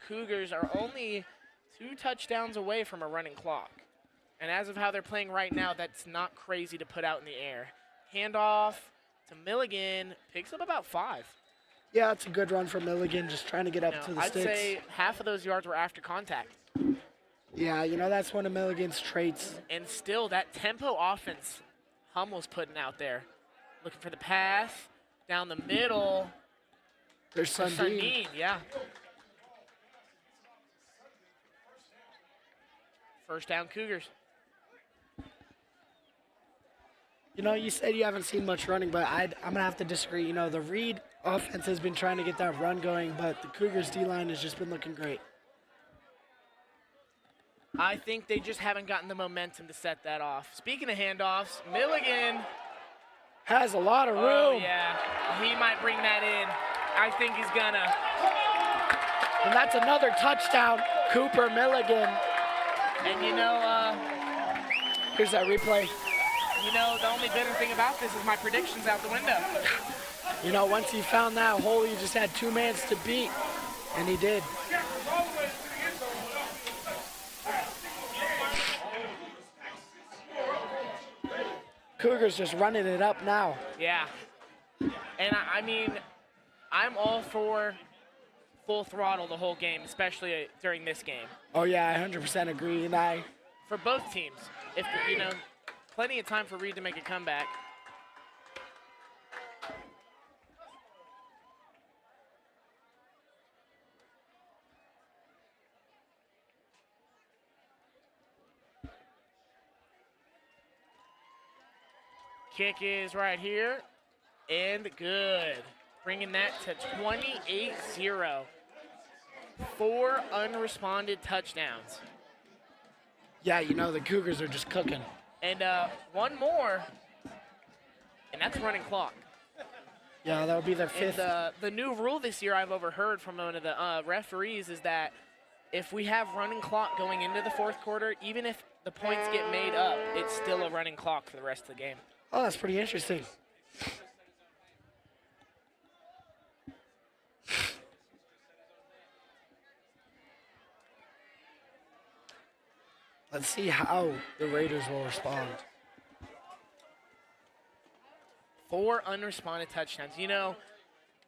Cougars are only 2 touchdowns away from a running clock. And as of how they're playing right now, that's not crazy to put out in the air. Handoff to Milligan, picks up about 5. Yeah, it's a good run for Milligan, just trying to get up to the I'd sticks. say half of those yards were after contact. Yeah, that's one of Milligan's traits. And still, that tempo offense Hummel's putting out there. Looking for the pass, down the middle. There's Sundin, yeah. First down, Cougars. You said you haven't seen much running, but I'm going to have to disagree. The Reed offense has been trying to get that run going, but the Cougars D-line has just been looking great. I think they just haven't gotten the momentum to set that off. Speaking of handoffs, Milligan has a lot of room. Oh, yeah. He might bring that in. I think he's gonna. And that's another touchdown, Cooper Milligan. And here's that replay. The only bitter thing about this is my predictions out the window. Once he found that hole, he just had 2 mans to beat, and he did. Cougars just running it up now. Yeah. And I'm all for full throttle the whole game, especially during this game. Oh yeah, I 100% agree. And for both teams, if plenty of time for Reed to make a comeback. Kick is right here, and good. Bringing that to 28-0. 4 unresponded touchdowns. Yeah, the Cougars are just cooking. And one more, and that's running clock. Yeah, that would be their 5th. And the new rule this year I've overheard from one of the referees is that if we have running clock going into the 4th quarter, even if the points get made up, it's still a running clock for the rest of the game. Oh, that's pretty interesting. Let's see how the Raiders will respond. 4 unresponded touchdowns.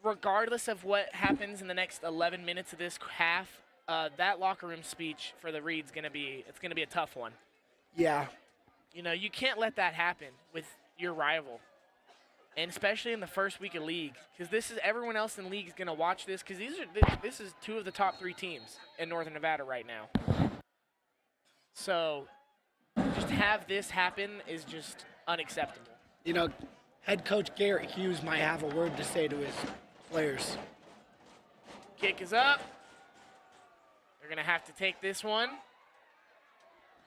Regardless of what happens in the next 11 minutes of this half, that locker room speech for the Reed's gonna be a tough one. Yeah. You can't let that happen with your rival, and especially in the first week of league, because everyone else in the league is gonna watch this, because this is 2 of the top 3 teams in Northern Nevada right now. So, just have this happen is just unacceptable. Head coach Garrett Hughes might have a word to say to his players. Kick is up. They're going to have to take this one.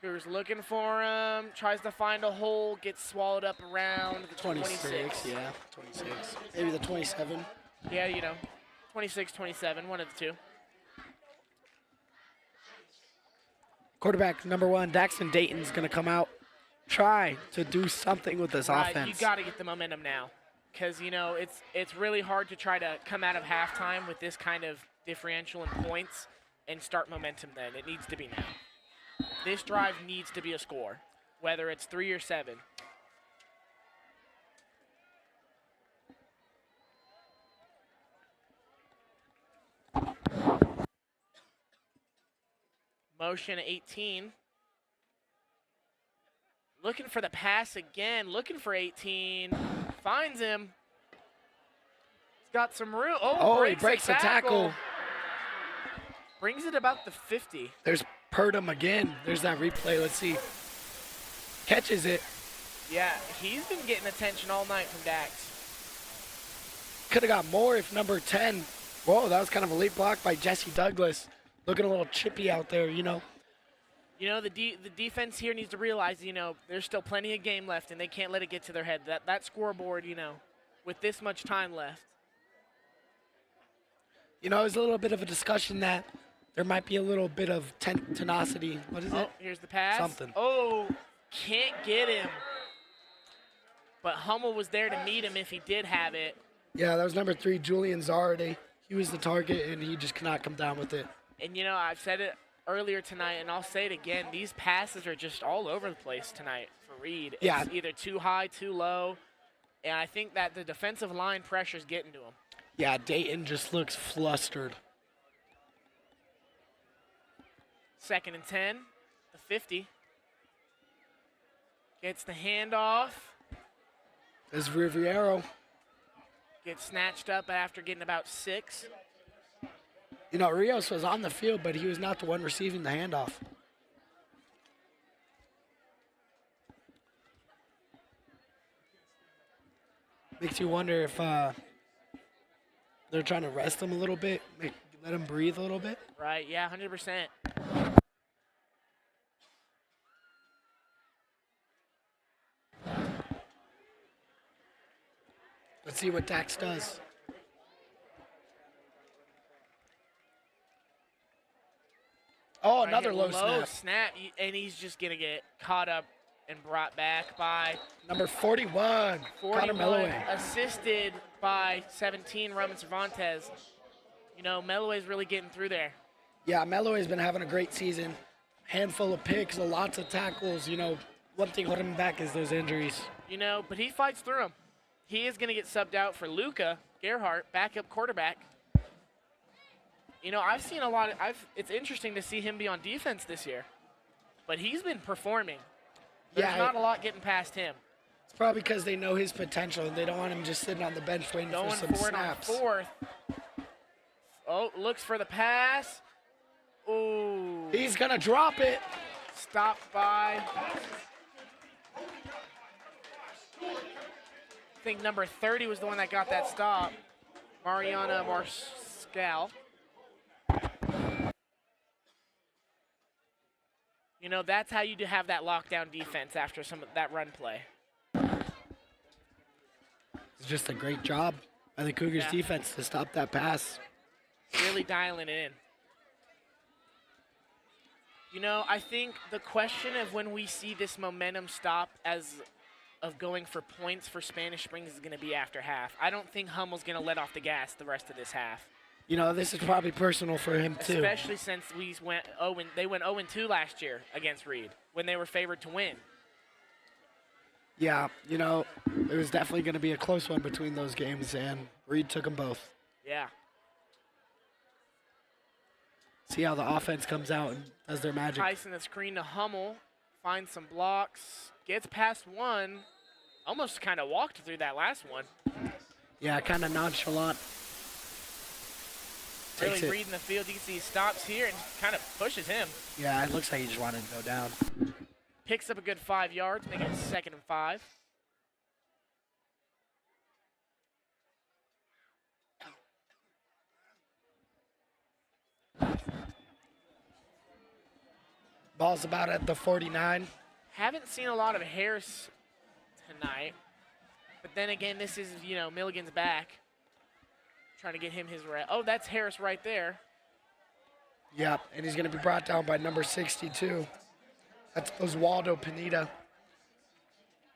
Cougars looking for him. Tries to find a hole. Gets swallowed up around the 26. Yeah, 26. Maybe the 27. Yeah, 26, 27, one of the 2. Quarterback number 1, Daxton Dayton's going to come out, try to do something with this offense. You got to get the momentum now, because it's really hard to try to come out of halftime with this kind of differential in points and start momentum. Then it needs to be now. This drive needs to be a score, whether it's 3 or 7. Motion 18. Looking for the pass again. Looking for 18. Finds him. He's got some room. Oh, he breaks the tackle. Brings it about the 50. There's Purdom again. There's that replay. Let's see. Catches it. Yeah, he's been getting attention all night from Dax. Could have got more if number 10. Whoa, that was kind of a late block by Jesse Douglas. Looking a little chippy out there, The defense here needs to realize, there's still plenty of game left, and they can't let it get to their head. That scoreboard, with this much time left, You know, it was a little bit of a discussion that there might be a little bit of tenacity. What is Oh, it? here's the pass. Something. Oh, can't get him. But Hummel was there to meet him if he did have it. Yeah, that was number 3, Julian Zarde. He was the target, and he just cannot come down with it. And, you know, I've said it earlier tonight, and I'll say it again. These passes are just all over the place tonight for Reed. Yeah. It's either too high, too low. And I think that the defensive line pressure's getting to him. Yeah, Dayton just looks flustered. 2nd and 10, the 50. Gets the handoff. There's Riviero. Gets snatched up after getting about 6. You know, Rios was on the field, but he was not the one receiving the handoff. Makes you wonder if they're trying to rest him a little bit, let him breathe a little bit. Right, yeah, 100%. Let's see what Dax does. Oh, another low snap. And he's just going to get caught up and brought back by Number 41, Connor 41, Melloway. assisted by 17, Roman Cervantes. You know, Melloway's really getting through there. Yeah, Melloway's been having a great season. Handful of picks, lots of tackles. You know, one thing holding him back is those injuries. You know, but he fights through them. He is going to get subbed out for Luca Gerhardt, backup quarterback. You know, I've seen a lot of it's interesting to see him be on defense this year. But he's been performing. There's not a lot getting past him. It's probably because they know his potential and they don't want him just sitting on the bench waiting Going for some for it on snaps. 4th. Oh, looks for the pass. Ooh. He's going to drop it. Stopped by, I think number 30 was the one that got that stop. Mariana Marscal. You know, that's how you have that lockdown defense after some of that run play. It's just a great job by the Cougars defense to stop that pass. Really dialing it in. You know, I think the question of when we see this momentum stop of going for points for Spanish Springs is going to be after half. I don't think Hummel's going to let off the gas the rest of this half. You know, this is probably personal for him, too. Especially since they went 0-2 last year against Reed when they were favored to win. Yeah, you know, it was definitely going to be a close one between those games, and Reed took them both. Yeah. See how the offense comes out and does their magic. Tyson the screen to Hummel, finds some blocks, gets past one, almost kind of walked through that last one. Yeah, kind of nonchalant. Really reading the field. You can see he stops here and kind of pushes him. Yeah, it looks like he just wanted to go down. Picks up a good 5 yards, making it 2nd and 5. Ball's about at the 49. Haven't seen a lot of Harris tonight. But then again, this is, you know, Milligan's back. Trying to get him his rep. Oh, that's Harris right there. Yep, and he's going to be brought down by number 62. That's Oswaldo Pineda,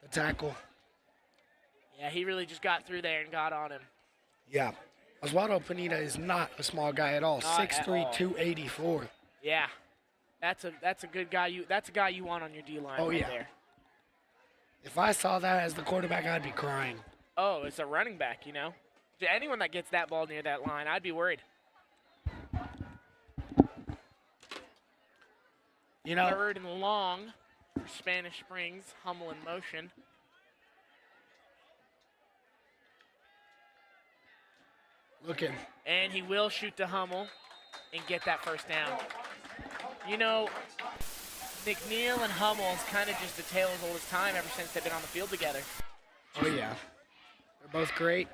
the tackle. Yeah, he really just got through there and got on him. Yeah, Oswaldo Pineda is not a small guy at all. 6'3", 284. Yeah, that's a good guy. That's a guy you want on your D line. Oh right yeah. There. If I saw that as the quarterback, I'd be crying. Oh, it's a running back, you know. To anyone that gets that ball near that line, I'd be worried. You know, 3rd and long for Spanish Springs. Hummel in motion. looking. And he will shoot to Hummel and get that first down. You know, McNeil and Hummel is kind of just a tale as old as time ever since they've been on the field together. Oh, yeah. They're both great.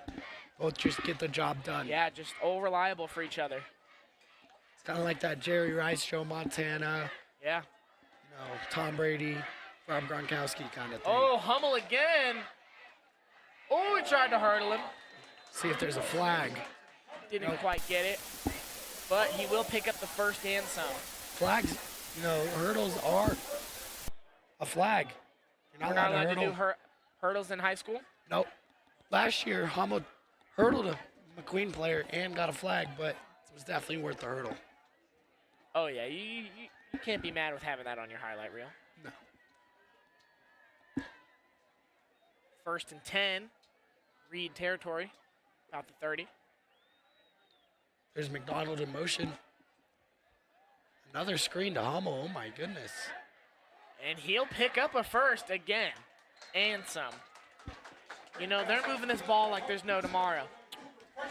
Both just get the job done. Yeah, just all reliable for each other. It's kind of like that Jerry Rice, Joe Montana, Yeah. you know, Tom Brady, Rob Gronkowski kind of thing. Oh, Hummel again. Oh, he tried to hurdle him. See if there's a flag. Didn't Nope. quite get it, but he will pick up the first and some. Flags, hurdles are a flag. You're We're not not allowed to hurdle. do hurdles in high school? Nope. Last year, Hummel hurdled a McQueen player and got a flag, but it was definitely worth the hurdle. Oh, yeah. You can't be mad with having that on your highlight reel. No. 1st and 10. Reed territory. About the 30. There's McDonald in motion. Another screen to Hummel. Oh, my goodness. And he'll pick up a first again. And some. They're moving this ball like there's no tomorrow.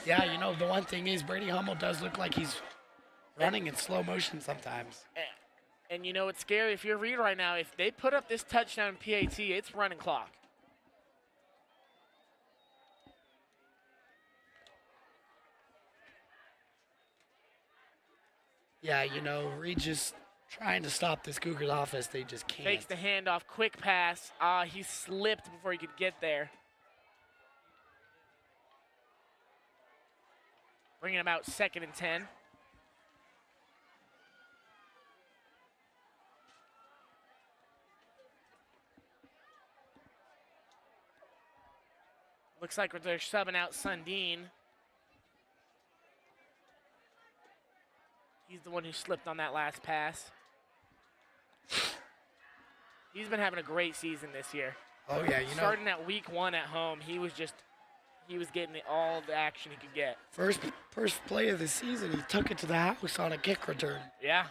Yeah, the one thing is Brady Hummel does look like he's running in slow motion sometimes. And it's scary. If you're Reed right now, if they put up this touchdown PAT, it's running clock. Yeah, Reed just trying to stop this Cougars offense. They just can't. Takes the handoff, quick pass. He slipped before he could get there. Bringing about 2nd and 10. Looks like they're subbing out Sundin. He's the one who slipped on that last pass. He's been having a great season this year. Oh, yeah, Starting at week 1 at home, he was getting all the action he could get. First play of the season, he took it to the house on a kick return. Yeah.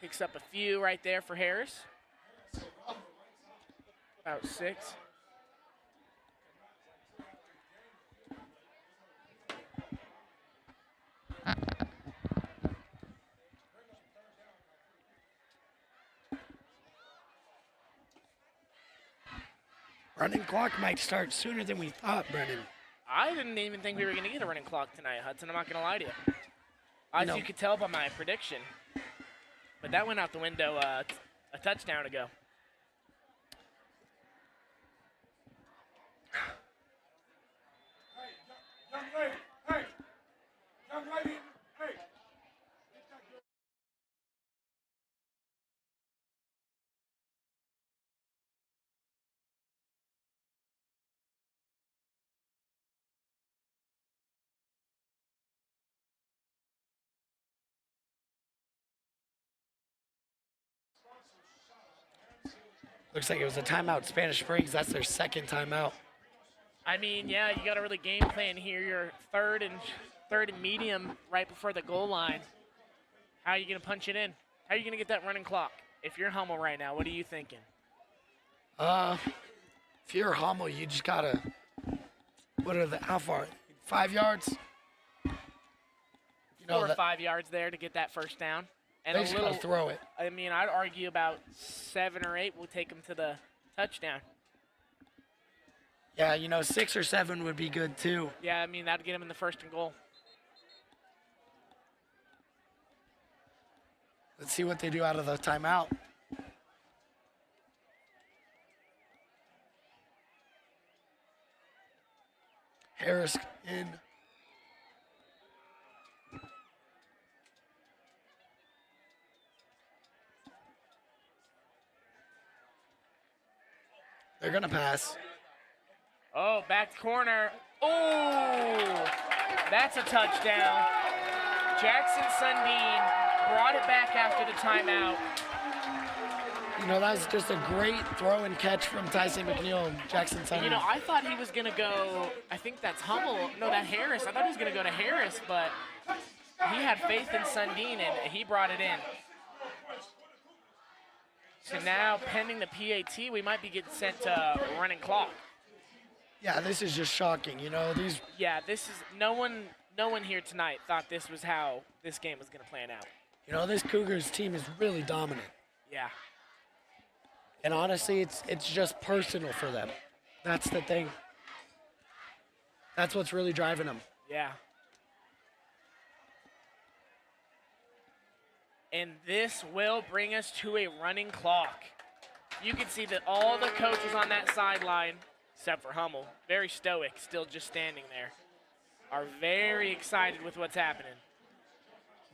Picks up a few right there for Harris. About 6. Running clock might start sooner than we thought, Brennan. I didn't even think we were going to get a running clock tonight, Hudson. I'm not going to lie to you. As you could tell by my prediction. But that went out the window a touchdown ago. Young lady, hey. Looks like it was a timeout. Spanish Springs, that's their second timeout. I mean, yeah, you got to really game plan here. You're third and medium right before the goal line. How are you going to punch it in? How are you going to get that running clock? If you're Hummel right now, what are you thinking? If you're Hummel, you just gotta. How far? 5 yards. 4 or 5 yards there to get that first down. And They just gotta throw it. I mean, I'd argue about 7 or 8 will take them to the touchdown. Yeah, 6 or 7 would be good too. Yeah, I mean, that'd get them in the 1st and goal. Let's see what they do out of the timeout. Harris in. They're gonna pass. Oh, back corner. Oh, that's a touchdown. Jackson Sundin brought it back after the timeout. That was just a great throw and catch from Tyson McNeil and Jackson Sundin. I thought he was going to go, I think that's Hummel. No, that Harris. I thought he was going to go to Harris, but he had faith in Sundin, and he brought it in. So now, pending the PAT, we might be getting sent to running clock. Yeah, this is just shocking. These. Yeah, this is no one here tonight thought this was how this game was going to plan out. This Cougars team is really dominant. Yeah. And honestly, it's just personal for them. That's the thing. That's what's really driving them. Yeah. And this will bring us to a running clock. You can see that all the coaches on that sideline except for Hummel. Very stoic, still just standing there. Are very excited with what's happening.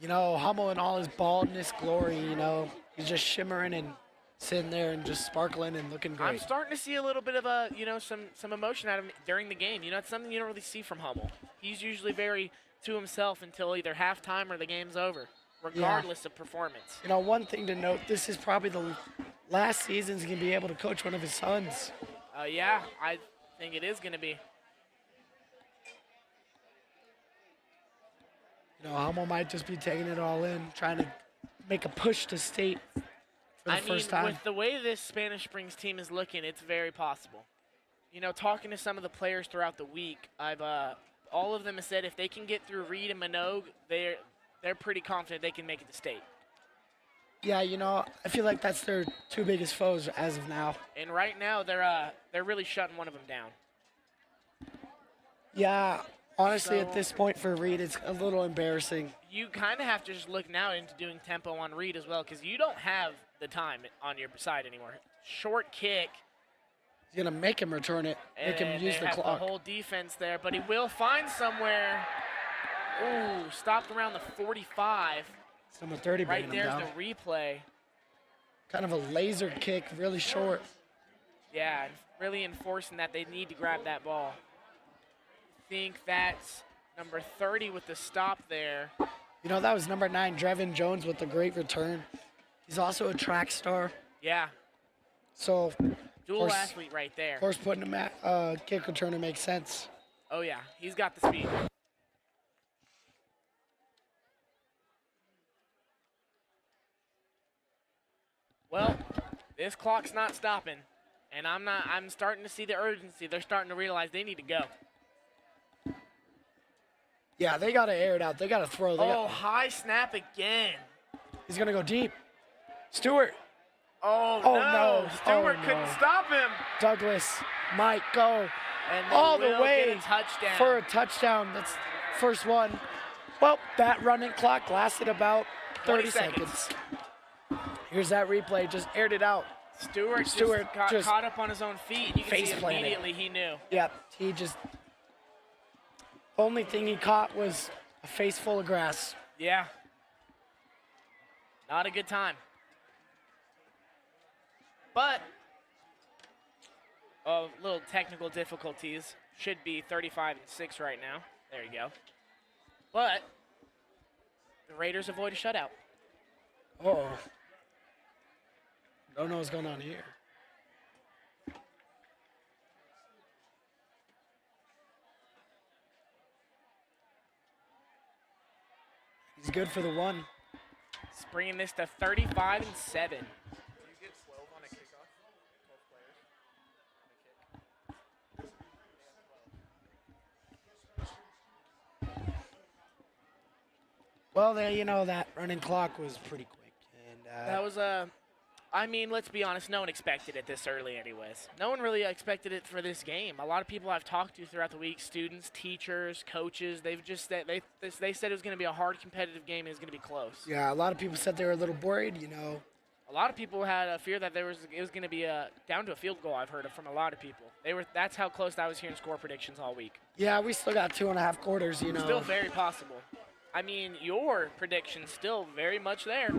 You know, Hummel in all his baldness glory, you know, he's just shimmering and sitting there and just sparkling and looking I'm great. starting to see a little bit of some emotion out of him during the game. You know, it's something you don't really see from Hummel. He's usually very to himself until either halftime or the game's over, regardless of performance. You know, one thing to note, this is probably the last season he's going to be able to coach one of his sons. Yeah, I think it is going to be. You know, Hummel might just be taking it all in, trying to make a push to state for the first time. With the way this Spanish Springs team is looking, it's very possible. You know, talking to some of the players throughout the week, all of them have said if they can get through Reed and Minogue, they're pretty confident they can make it to state. Yeah, you know, I feel like that's their two biggest foes as of now. And right now, they're really shutting one of them down. Yeah, honestly, So- at this point for Reed, it's a little embarrassing. You kind of have to just look now into doing tempo on Reed as well, because you don't have the time on your side anymore. Short kick. He's going to make him return it, make him and use they the have clock. the whole defense there, but he will find somewhere. Ooh, stopped around the 45. It's number 30 Right bringing him there's down. the replay. Kind of a laser kick, really short. Yeah, and really enforcing that they need to grab that ball. I think that's number 30 with the stop there. You know, that was number 9, Drevin Jones, with a great return. He's also a track star. Yeah, So, dual course- athlete right there. of course, putting him at kick returner makes sense. Oh yeah, he's got the speed. Well, this clock's not stopping, and I'm starting to see the urgency. They're starting to realize they need to go. Yeah, they got to air it out. They got to throw. Oh, high snap again. He's going to go deep. Stewart, Oh, Oh, no. no. Stewart Oh, couldn't no. stop him. Douglas might go And they all the will way get a touchdown. for a touchdown. That's first one. Well, that running clock lasted about 30 20 seconds. seconds. Here's that replay. Just aired it out. Stewart Stewart got just caught up on his own feet. You can face see planted. immediately he knew. Yep, he just. Only thing he caught was a face full of grass. Yeah. Not a good time. But little technical difficulties. Should be 35-6 right now. There you go. But the Raiders avoid a shutout. Oh. Don't know what's going on here. He's good for the one. It's bringing this to 35-7. Well, there, you know, that running clock was pretty quick. And That was I mean, let's be honest, no one expected it this early anyways. No one really expected it for this game. A lot of people I've talked to throughout the week, students, teachers, coaches, they've just said they said it was going to be a hard competitive game and it was going to be close. yeah, a lot of people said they were a little worried, you know. A lot of people had a fear that it was going to be down to a field goal. I've heard it from a lot of people. That's how close I was hearing score predictions all week. Yeah, we still got 2.5 quarters, you know. Still very possible. I mean, your prediction's still very much there.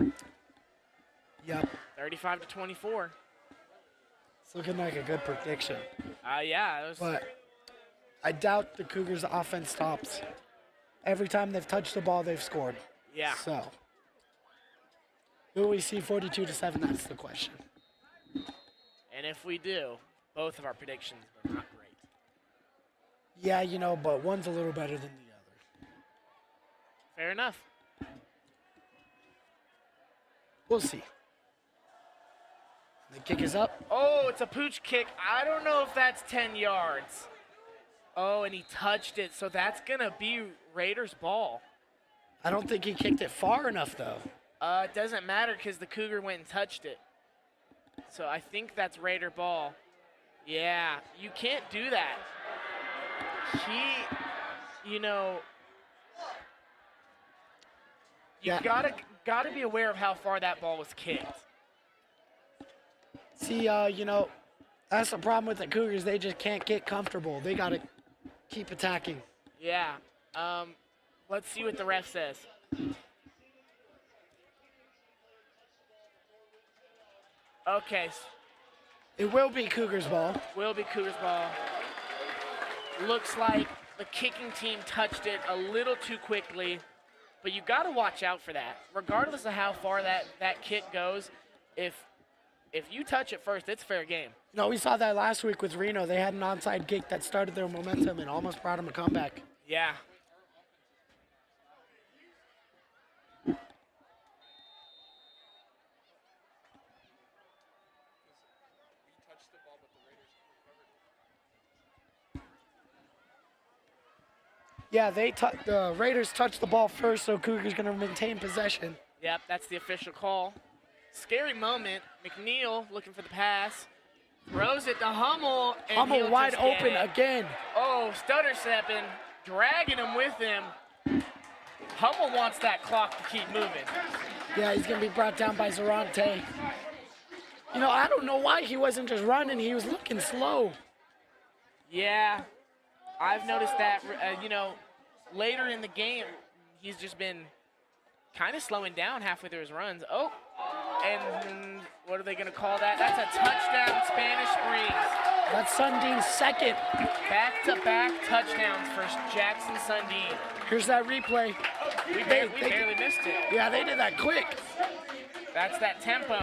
Yep. 35-24. It's looking like a good prediction. Yeah, it was, But I doubt the Cougars' offense stops. Every time they've touched the ball, they've scored. yeah. So, will we see 42-7? That's the question. And if we do, both of our predictions were not great. Yeah, you know, but one's a little better than the other. Fair enough. We'll see. The kick is up. Oh, it's a pooch kick. I don't know if that's 10 yards. Oh, and he touched it, so that's going to be Raiders' ball. I don't think he kicked it far enough, though. It doesn't matter because the Cougar went and touched it. So I think that's Raider ball. Yeah, you can't do that. You know, you Yeah. gotta be aware of how far that ball was kicked. See, you know, That's the problem with the Cougars. They just can't get comfortable. They got to keep attacking. Yeah. Let's see what the ref says. Okay. It will be Cougars ball. Will be Cougars ball. Looks like the kicking team touched it a little too quickly, but you got to watch out for that. Regardless of how far that kick goes, if you touch it first, it's fair game. No, we saw that last week with Reno. They had an onside kick that started their momentum and almost brought them a comeback. Yeah. Yeah, the Raiders touched the ball first, so Cougars going to maintain possession. Yep, that's the official call. Scary moment. McNeil looking for the pass. Throws it to Hummel. And Hummel he'll wide just get open it. again. Oh, stutter stepping, dragging him with him. Hummel wants that clock to keep moving. Yeah, he's going to be brought down by Zarante. You know, I don't know why he wasn't just running. He was looking slow. Yeah, I've noticed that, later in the game, he's just been kind of slowing down halfway through his runs. Oh, and what are they going to call that? That's a touchdown, Spanish Springs. That's Sundin's second. Back-to-back touchdowns for Jackson Sundin. Here's that replay. We barely missed it. Yeah, they did that quick. That's that tempo.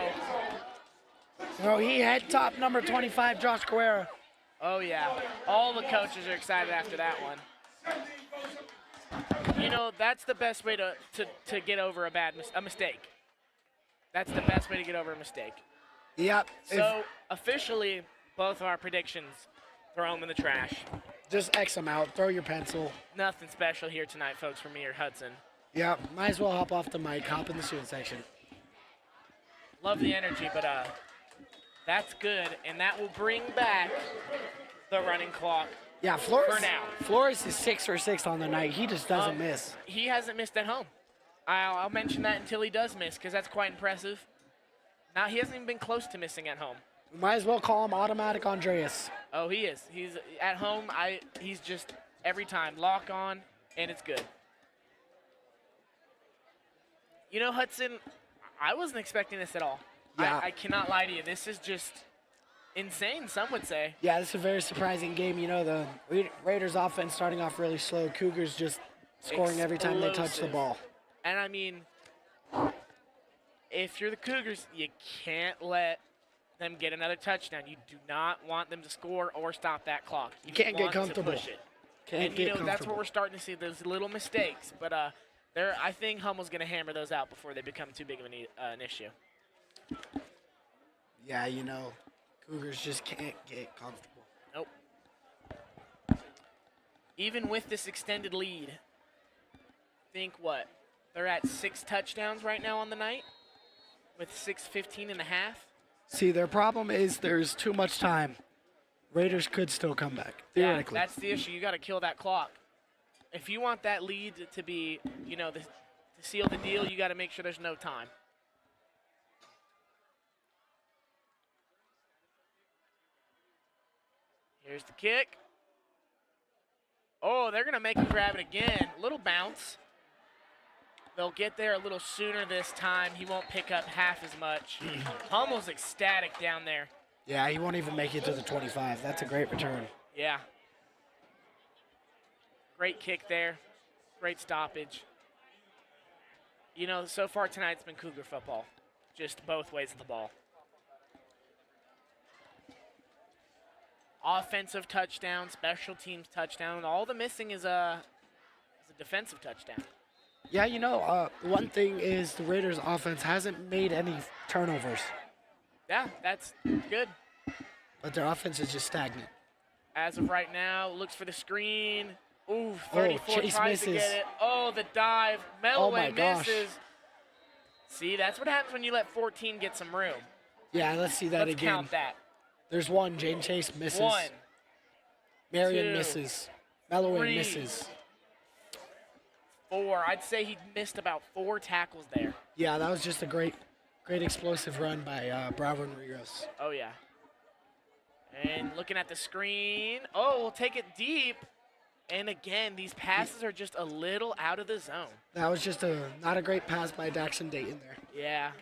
No, he had top number 25, Josh Guerra. Oh, yeah. All the coaches are excited after that one. You know, that's the best way to get over a mistake. That's the best way to get over a mistake. Yep. So, officially, both of our predictions, throw them in the trash. Just X them out. Throw your pencil. Nothing special here tonight, folks, from me or Hudson. Yep. Might as well hop off the mic, hop in the student section. Love the energy, but that's good, and that will bring back the running clock. Yeah, Flores. For now. Flores is 6 for 6 on the night. He just doesn't miss. He hasn't missed at home. I'll mention that until he does miss, because that's quite impressive. Now, he hasn't even been close to missing at home. Might as well call him Automatic Andreas. Oh, he is. He's at home. He's just every time lock on, and it's good. You know, Hudson, I wasn't expecting this at all. Yeah. I cannot lie to you. This is just insane, some would say. Yeah, this is a very surprising game. You know, the Raiders offense starting off really slow. Cougars just scoring every time they touch the ball. And I mean, if you're the Cougars, you can't let them get another touchdown. You do not want them to score or stop that clock. You can't get want to comfortable. push it. Can't And, get that's comfortable. what we're starting to see, those little mistakes. But I think Hummel's going to hammer those out before they become too big of an issue. Yeah, you know, Cougars just can't get comfortable. Nope. Even with this extended lead, think what? They're at 6 touchdowns right now on the night with 6:15 and a half. See, their problem is there's too much time. Raiders could still come back, theoretically. Yeah, that's the issue. You got to kill that clock. If you want that lead to be, to seal the deal, you got to make sure there's no time. Here's the kick. Oh, they're going to make him grab it again. Little bounce. They'll get there a little sooner this time. He won't pick up half as much. Hummel's ecstatic down there. Yeah, he won't even make it to the 25. That's a great return. Yeah. Great kick there. Great stoppage. You know, so far tonight it's been Cougar football. Just both ways of the ball. Offensive touchdown, special teams touchdown. All the missing is a defensive touchdown. Yeah, you know, one thing is the Raiders' offense hasn't made any turnovers, Yeah, that's good. but their offense is just stagnant. As of right now, looks for the screen. Ooh, 34 Chase tries to misses. get it. Oh, the dive. Oh, my Melloway gosh. misses. See, that's what happens when you let 14 get some room. Yeah, let's see that Let's again. count that. There's one. Jane Chase misses. 1, Marion 2, misses. Melloway 3. misses. 4. I'd say he missed about 4 tackles there. Yeah, that was just a great explosive run by Bravo and Rios. Oh, yeah. And looking at the screen. Oh, we'll take it deep. And again, these passes are just a little out of the zone. That was just not a great pass by Daxon Dayton there. Yeah.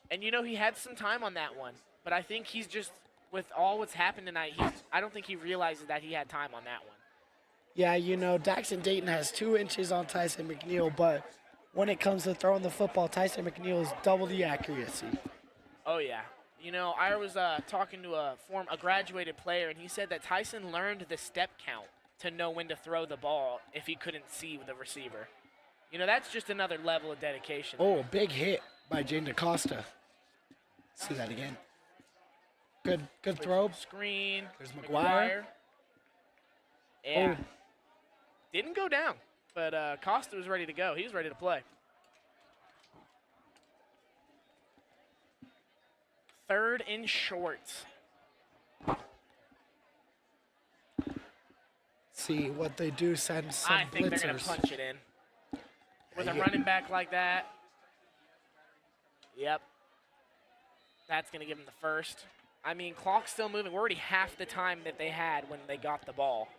And he had some time on that one. But I think he's just, with all what's happened tonight, I don't think he realizes that he had time on that one. Yeah, Daxon Dayton has 2 inches on Tyson McNeil, but when it comes to throwing the football, Tyson McNeil is double the accuracy. Oh, yeah. I was talking to a graduated player, and he said that Tyson learned the step count to know when to throw the ball if he couldn't see the receiver. That's just another level of dedication. Oh, big hit by Jane DaCosta. See that again. Good throw. Screen. There's McGuire. Yeah. Oh. Didn't go down, but Costa was ready to go. He was ready to play. 3rd and short. See what they do, send some I think blitzers. they're going to punch it in. With a running back like that. Yep. That's going to give them the first. I mean, clock's still moving. We're already half the time that they had when they got the ball.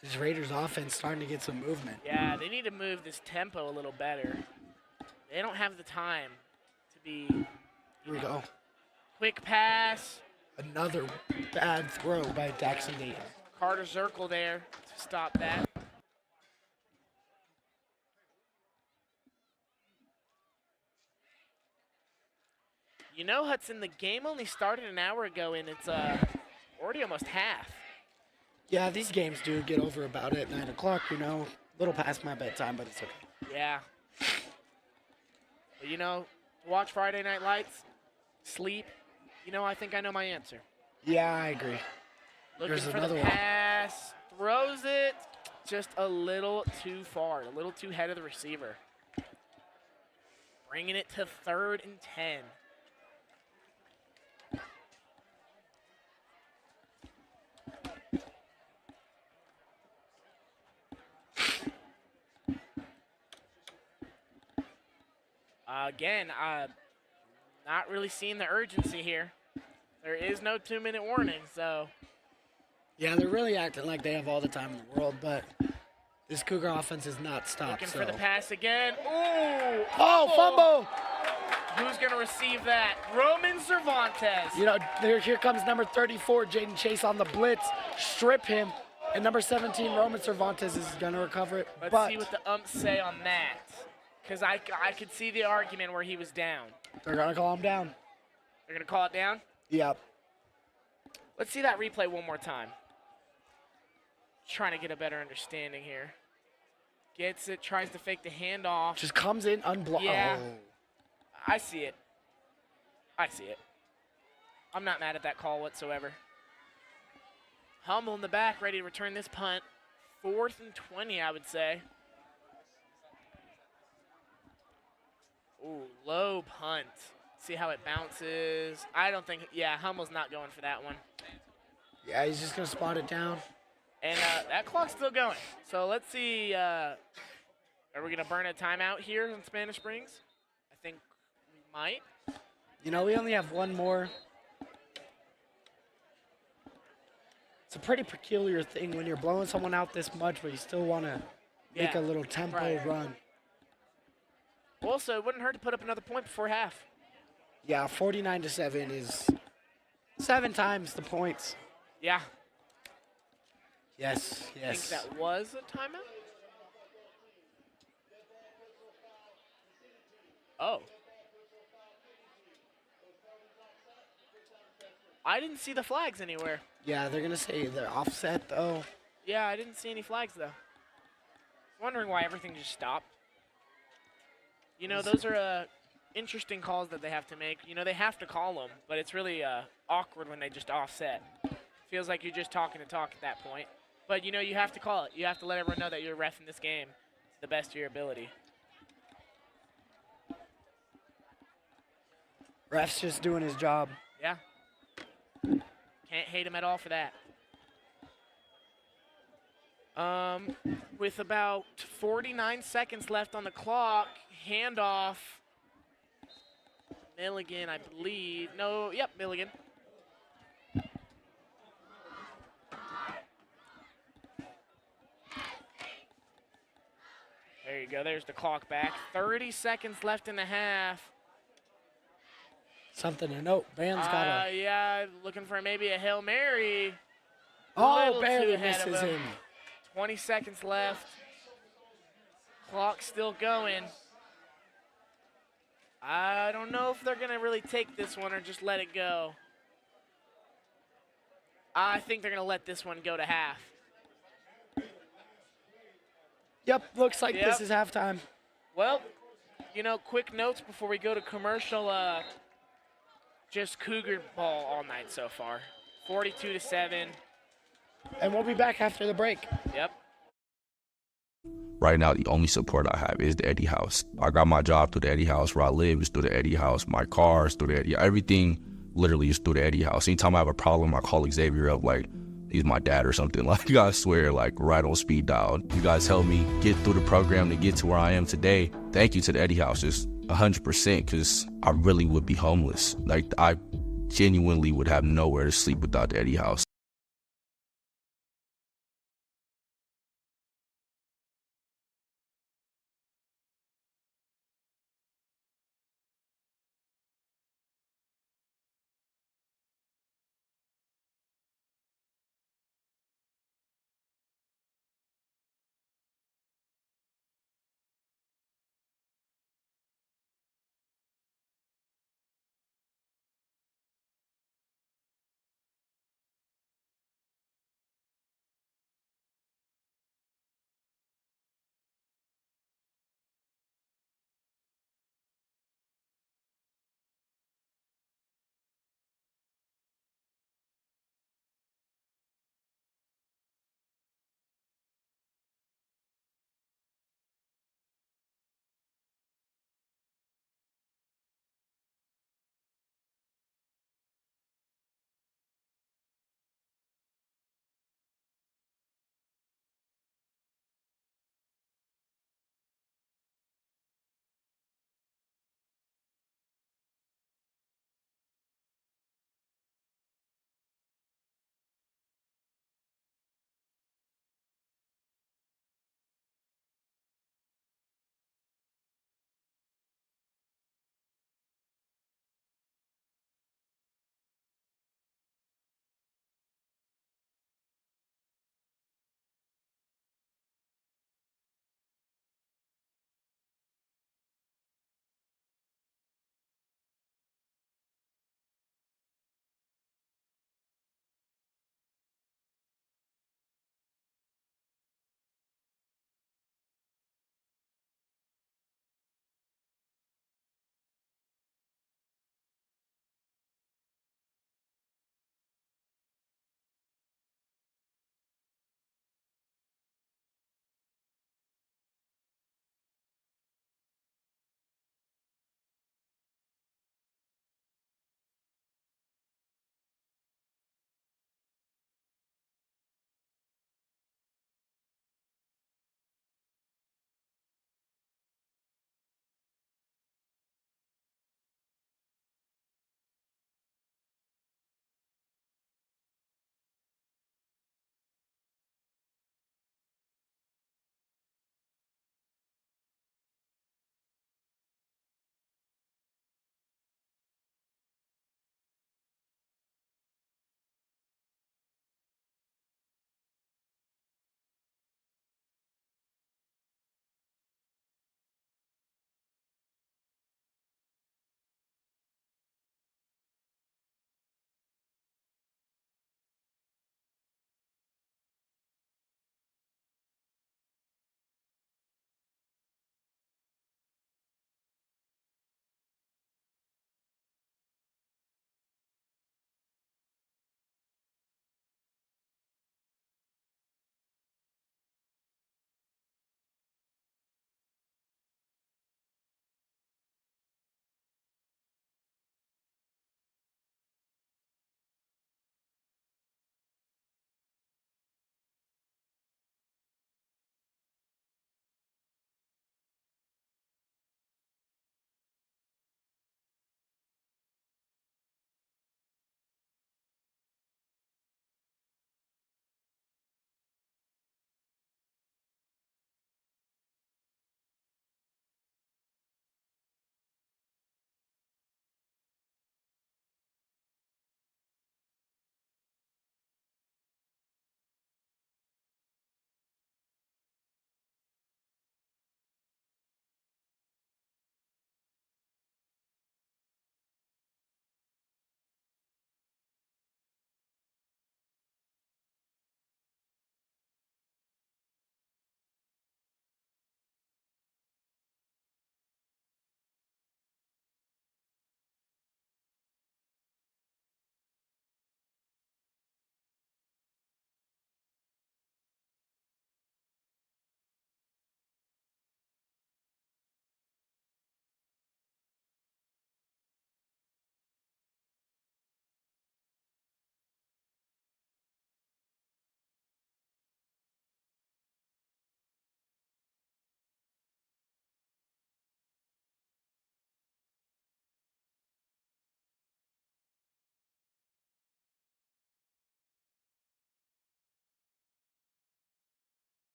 This Raiders offense starting to get some movement. Yeah, they need to move this tempo a little better. They don't have the time to be. Here we go. Quick pass. Another bad throw by Daxon Dayton. Carter Zirkle there to stop that. Hudson, the game only started an hour ago, and it's already almost half. Yeah, these games do get over about at 9 o'clock, a little past my bedtime, but it's okay. Yeah. But, watch Friday Night Lights, sleep, I think I know my answer. Yeah, I agree. Looking There's for another the pass, throws it just a little too far, a little too ahead of the receiver. Bringing it to 3rd and 10. Again, not really seeing the urgency here. There is no 2-minute warning, so. Yeah, they're really acting like they have all the time in the world, but this Cougar offense is not stopped. Looking for the pass again. Ooh! Oh, fumble! Who's going to receive that? Roman Cervantes. Here comes number 34, Jaden Chase on the blitz. Strip him. And number 17, Roman Cervantes is going to recover it. Let's see what the umps say on that. Because I could see the argument where he was down. They're going to call him down. They're going to call it down? Yep. Let's see that replay one more time. Trying to get a better understanding here. Gets it, tries to fake the handoff. Just comes in unblocked. Yeah. Oh. I see it. I'm not mad at that call whatsoever. Hummel in the back, ready to return this punt. 4th and 20, I would say. Ooh, low punt. See how it bounces. I don't think, Hummel's not going for that one. Yeah, he's just going to spot it down. And that clock's still going. So let's see. Are we going to burn a timeout here in Spanish Springs? I think we might. We only have one more. It's a pretty peculiar thing when you're blowing someone out this much, but you still want to make a little tempo run. Also, it wouldn't hurt to put up another point before half. Yeah, 49-7 is 7 times the points. Yeah. Yes. I think that was a timeout. Oh. I didn't see the flags anywhere. Yeah, they're going to say they're offset, though. Yeah, I didn't see any flags, though. Wondering why everything just stopped. Those are interesting calls that they have to make. They have to call them, but it's really awkward when they just offset. Feels like you're just talking to talk at that point. But, you have to call it. You have to let everyone know that you're reffing this game to the best of your ability. Ref's just doing his job. Yeah. Can't hate him at all for that. With about 49 seconds left on the clock, handoff. Milligan, I believe. No, yep, Milligan. There you go. There's the clock back. 30 seconds left in the half. Something to note. Band's got a. Yeah, looking for maybe a Hail Mary. Oh, little barely too ahead of misses him. him. 20 seconds left. Clock still going. I don't know if they're going to really take this one or just let it go. I think they're going to let this one go to half. Yep, looks like Yep. this is halftime. Well, you know, quick notes before we go to commercial. Just Cougar ball all night so far. 42-7. And we'll be back after the break. Yep. Right now, the only support I have is the Eddie House. I got my job through the Eddie House. Where I live is through the Eddie House. My car is through the Eddie. Everything literally is through the Eddie House. Anytime I have a problem, I call Xavier up like he's my dad or something. Like, I swear, like right on speed dial. You guys helped me get through the program to get to where I am today. Thank you to the Eddie House, just 100%, because I really would be homeless. Like, I genuinely would have nowhere to sleep without the Eddie House.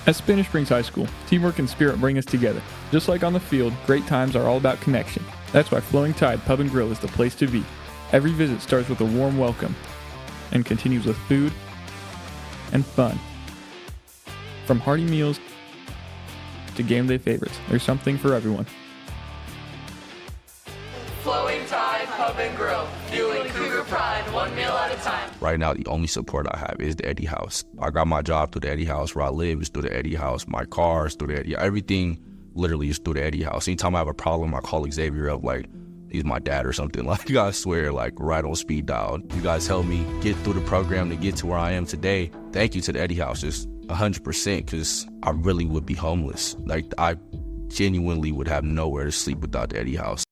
At Spanish Springs High School, teamwork and spirit bring us together. Just like on the field, great times are all about connection. That's why Flowing Tide Pub and Grill is the place to be. Every visit starts with a warm welcome and continues with food and fun. From hearty meals to game day favorites, there's something for everyone. Flowing Tide Pub and Grill, fueling Cougar pride, one meal at a time. Right now, the only support I have is the Eddie House. I got my job through the Eddie House. Where I live is through the Eddie House. My car is through the Eddie. Everything literally is through the Eddie House. Anytime I have a problem, I call Xavier up like he's my dad or something. Like, I swear, like right on speed dial. You guys helped me get through the program to get to where I am today. Thank you to the Eddie House, just 100%, because I really would be homeless. Like, I genuinely would have nowhere to sleep without the Eddie House.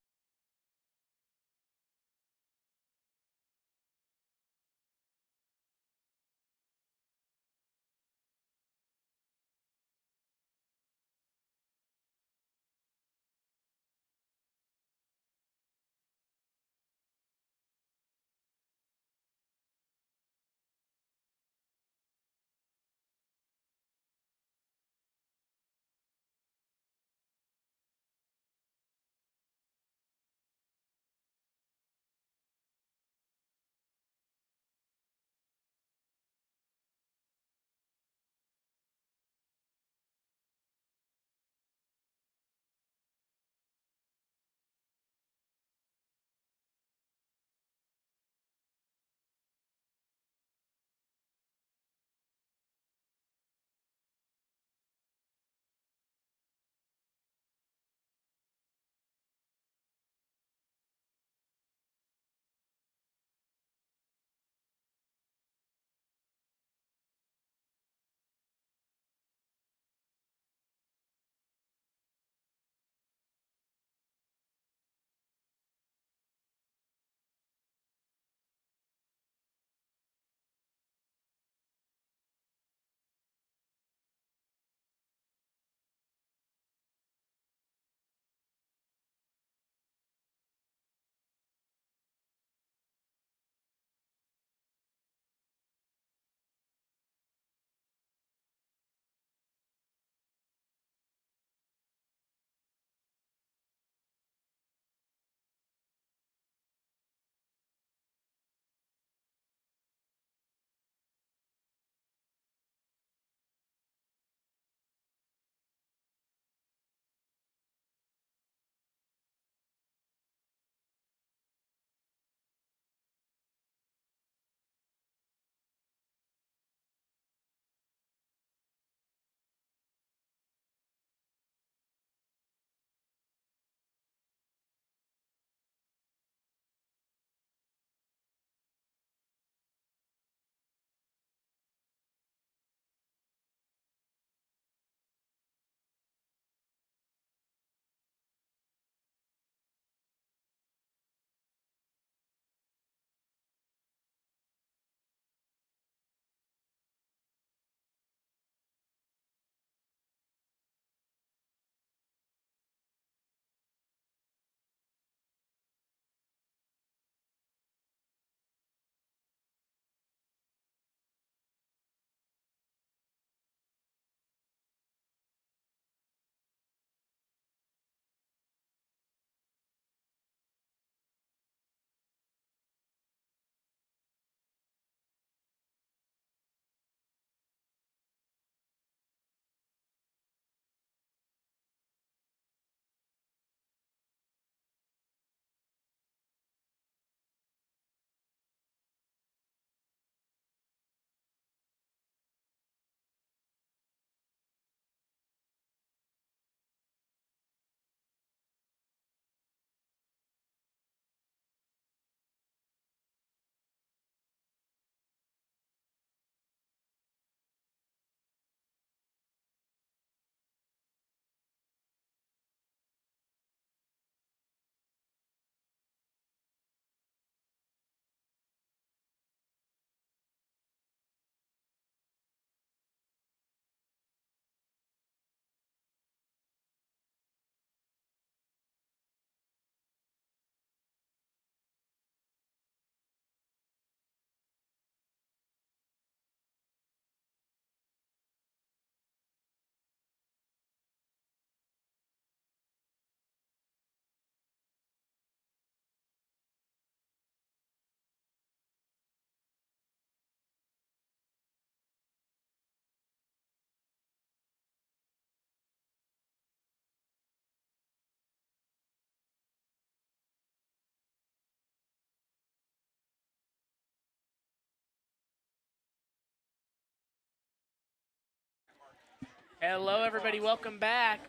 Hello, everybody. Welcome back.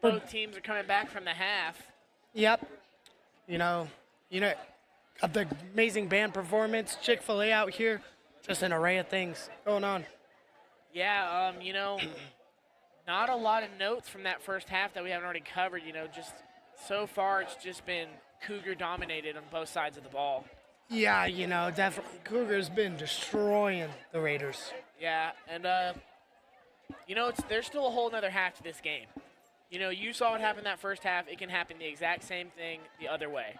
Both teams are coming back from the half. Yep. You know, got the amazing band performance, Chick-fil-A out here, just an array of things going on. Yeah, not a lot of notes from that first half that we haven't already covered. Just so far it's just been Cougar dominated on both sides of the ball. Yeah, definitely. Cougar's been destroying the Raiders. Yeah, and there's still a whole nother half to this game. You saw what happened that first half. It can happen the exact same thing the other way.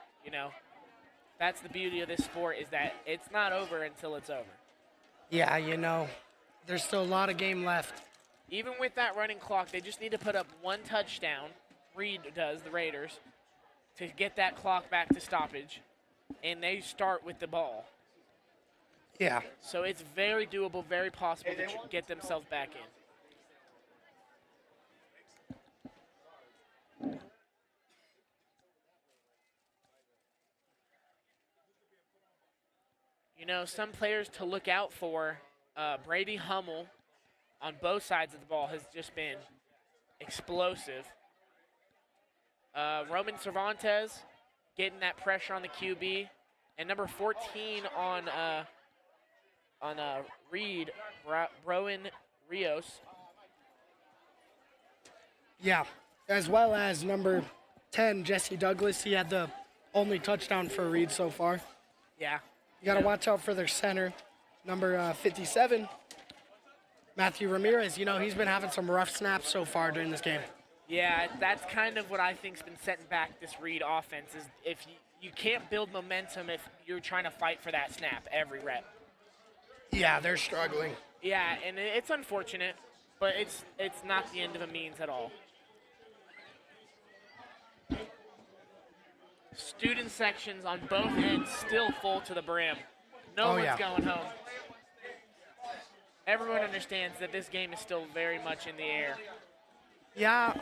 That's the beauty of this sport, is that it's not over until it's over. Yeah, there's still a lot of game left. Even with that running clock, they just need to put up one touchdown. Reed does, the Raiders, to get that clock back to stoppage, and they start with the ball. Yeah. So it's very doable, very possible to get themselves back in. Some players to look out for. Brady Hummel on both sides of the ball has just been explosive. Roman Cervantes getting that pressure on the QB. And number 14 on Reed, Broen Rios. Yeah, as well as number 10, Jesse Douglas. He had the only touchdown for Reed so far. Yeah. You got to watch out for their center, number 57, Matthew Ramirez. He's been having some rough snaps so far during this game. Yeah, that's kind of what I think's been setting back this Reed offense, is if you can't build momentum if you're trying to fight for that snap every rep. Yeah, they're struggling. Yeah, and it's unfortunate, but it's not the end of a means at all. Student sections on both ends still full to the brim. No one's going home. Everyone understands that this game is still very much in the air. Yeah,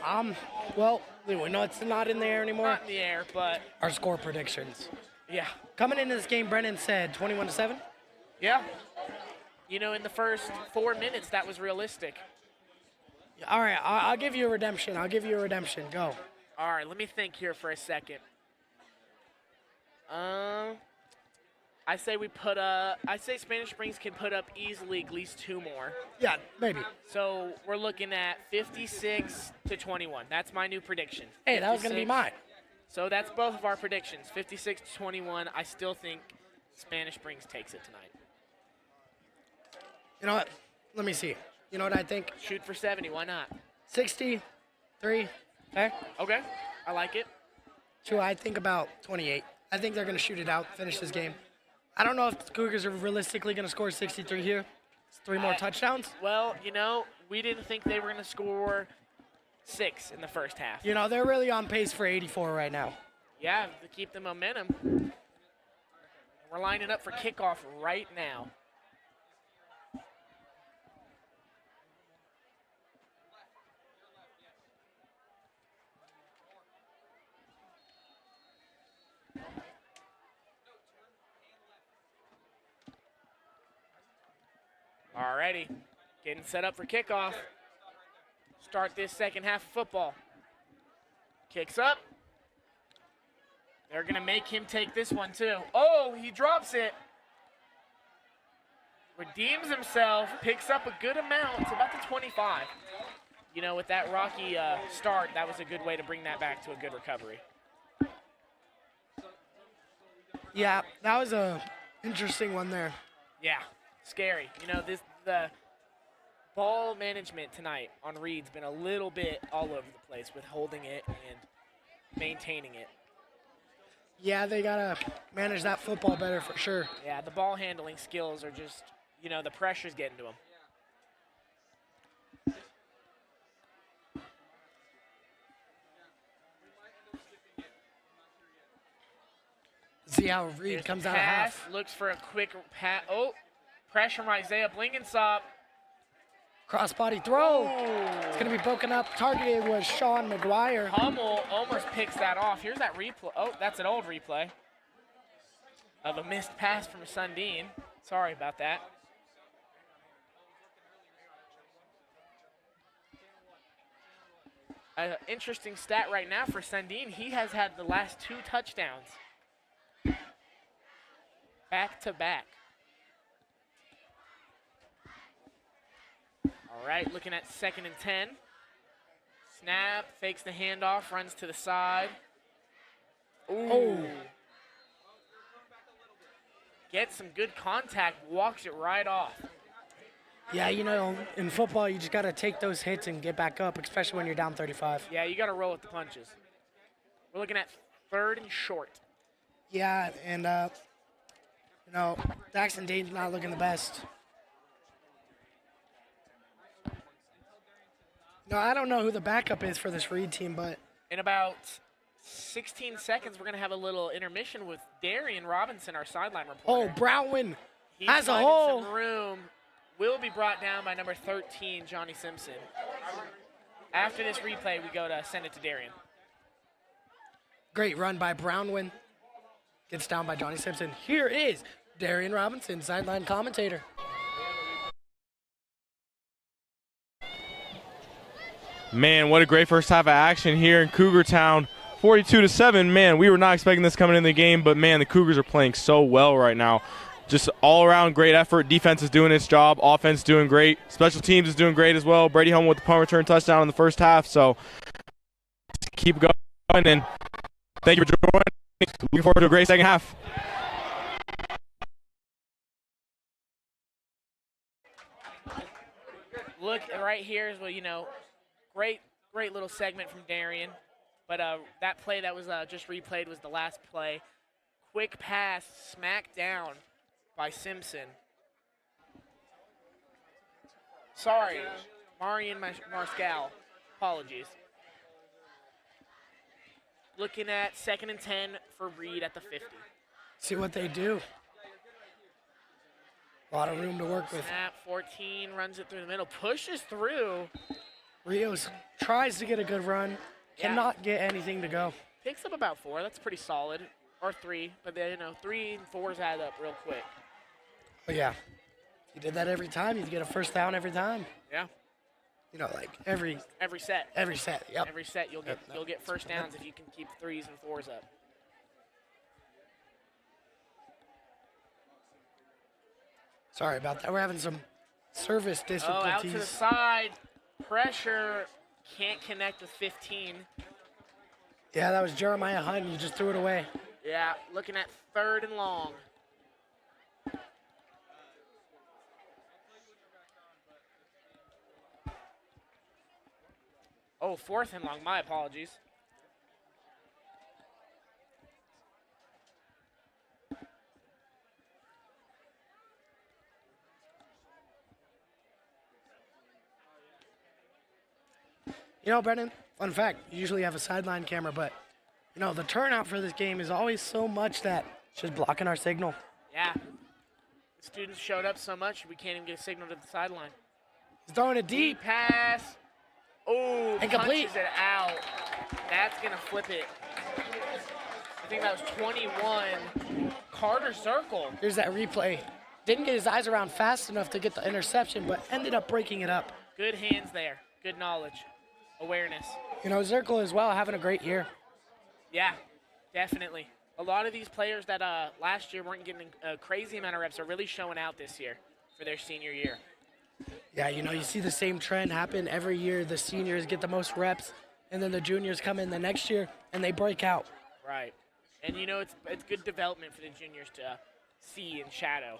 well, we know it's not in the air anymore. Not in the air, but our score predictions. Yeah. Coming into this game, Brennan said 21-7. Yeah. In the first 4 minutes, that was realistic. All right, I'll give you a redemption. Go. All right, let me think here for a second. I say Spanish Springs can put up easily at least 2 more. Yeah, maybe. So we're looking at 56-21. That's my new prediction. Hey, that was going to be mine. So that's both of our predictions, 56-21. I still think Spanish Springs takes it tonight. You know what? Let me see. You know what I think? Shoot for 70. Why not? 63. Okay. Okay. I like it. Sure, I think about 28. I think they're going to shoot it out, finish this game. I don't know if the Cougars are realistically going to score 63 here. It's 3 more touchdowns. Well, we didn't think they were going to score 6 in the first half. They're really on pace for 84 right now. Yeah, to keep the momentum. We're lining up for kickoff right now. Alrighty, getting set up for kickoff. Start this second half of football. Kicks up. They're going to make him take this one too. Oh, he drops it. Redeems himself, picks up a good amount. It's about the 25. With that rocky start, that was a good way to bring that back to a good recovery. Yeah, that was a interesting one there. Yeah. Scary. The ball management tonight on Reed's been a little bit all over the place with holding it and maintaining it. Yeah, they got to manage that football better for sure. Yeah, the ball handling skills are just, the pressure's getting to them. See how Reed comes out of half. Looks for a quick pass. Oh, pressure from Isaiah Blinkensop. Crossbody throw. It's going to be broken up. Targeted was Sean McGuire. Hummel almost picks that off. Here's that replay. Oh, that's an old replay of a missed pass from Sundin. Sorry about that. An interesting stat right now for Sundin, he has had the last 2 touchdowns. Back to back. All right, looking at 2nd and 10. Snap, fakes the handoff, runs to the side. Ooh. Oh. Gets some good contact, walks it right off. Yeah, you know, in football, you just got to take those hits and get back up, especially when you're down 35. Yeah, you got to roll with the punches. We're looking at 3rd and short. Yeah, and, you know, Daxton Dane's not looking the best. No, I don't know who the backup is for this Reed team, but In about 16 seconds, we're going to have a little intermission with Darian Robinson, our sideline reporter. Brownwin He's has a finding hole. some room. Will be brought down by number 13, Johnny Simpson. After this replay, we go to send it to Darian. Great run by Brownwin. Gets down by Johnny Simpson. Here is Darian Robinson, sideline commentator. Man, what a great first half of action here in Cougar Town. 42-7. Man, we were not expecting this coming in the game, but man, the Cougars are playing so well right now. Just all around great effort. Defense is doing its job. Offense doing great. Special teams is doing great as well. Brady Home with the punt return touchdown in the first half. So keep going, and thank you for joining. Looking forward to a great second half. Look right here is what, you know, great little segment from Darian. But that play that was just replayed was the last play. Quick pass, smacked down by Simpson. Sorry, Marian Marscal. Apologies. Looking at 2nd and 10 for Reed at the 50. See what they do. A lot of room to work with. Snap, 14, runs it through the middle, pushes through. Rios tries to get a good run. Yeah. Cannot get anything to go. Picks up about 4. That's pretty solid. Or 3, but then, you know, 3 and 4s add up real quick. But yeah, if you did that every time, you'd get a first down every time. Yeah. You know, like every set. Yep. Every set you'll get first downs if you can keep 3s and 4s up. Sorry about that. We're having some service Oh, difficulties. out to the side. Pressure. Can't connect with 15. Yeah, that was Jeremiah Hunt. You just threw it away. Yeah, looking at 3rd and long. Oh, 4th and long. My apologies. You know, Brennan, fun fact, you usually have a sideline camera, but, you know, the turnout for this game is always so much that it's just blocking our signal. Yeah. The students showed up so much we can't even get a signal to the sideline. He's throwing it deep. Deep pass. Oh, Incomplete. punches it out. That's going to flip it. I think that was 21. Carter Circle. Here's that replay. Didn't get his eyes around fast enough to get the interception, but ended up breaking it up. Good hands there. Good knowledge. Awareness. You know, Zirkle as well, having a great year. Yeah, definitely. A lot of these players that last year weren't getting a crazy amount of reps are really showing out this year for their senior year. Yeah, you know, you see the same trend happen every year. The seniors get the most reps, and then the juniors come in the next year, and they break out. Right. And, you know, it's good development for the juniors to see and shadow,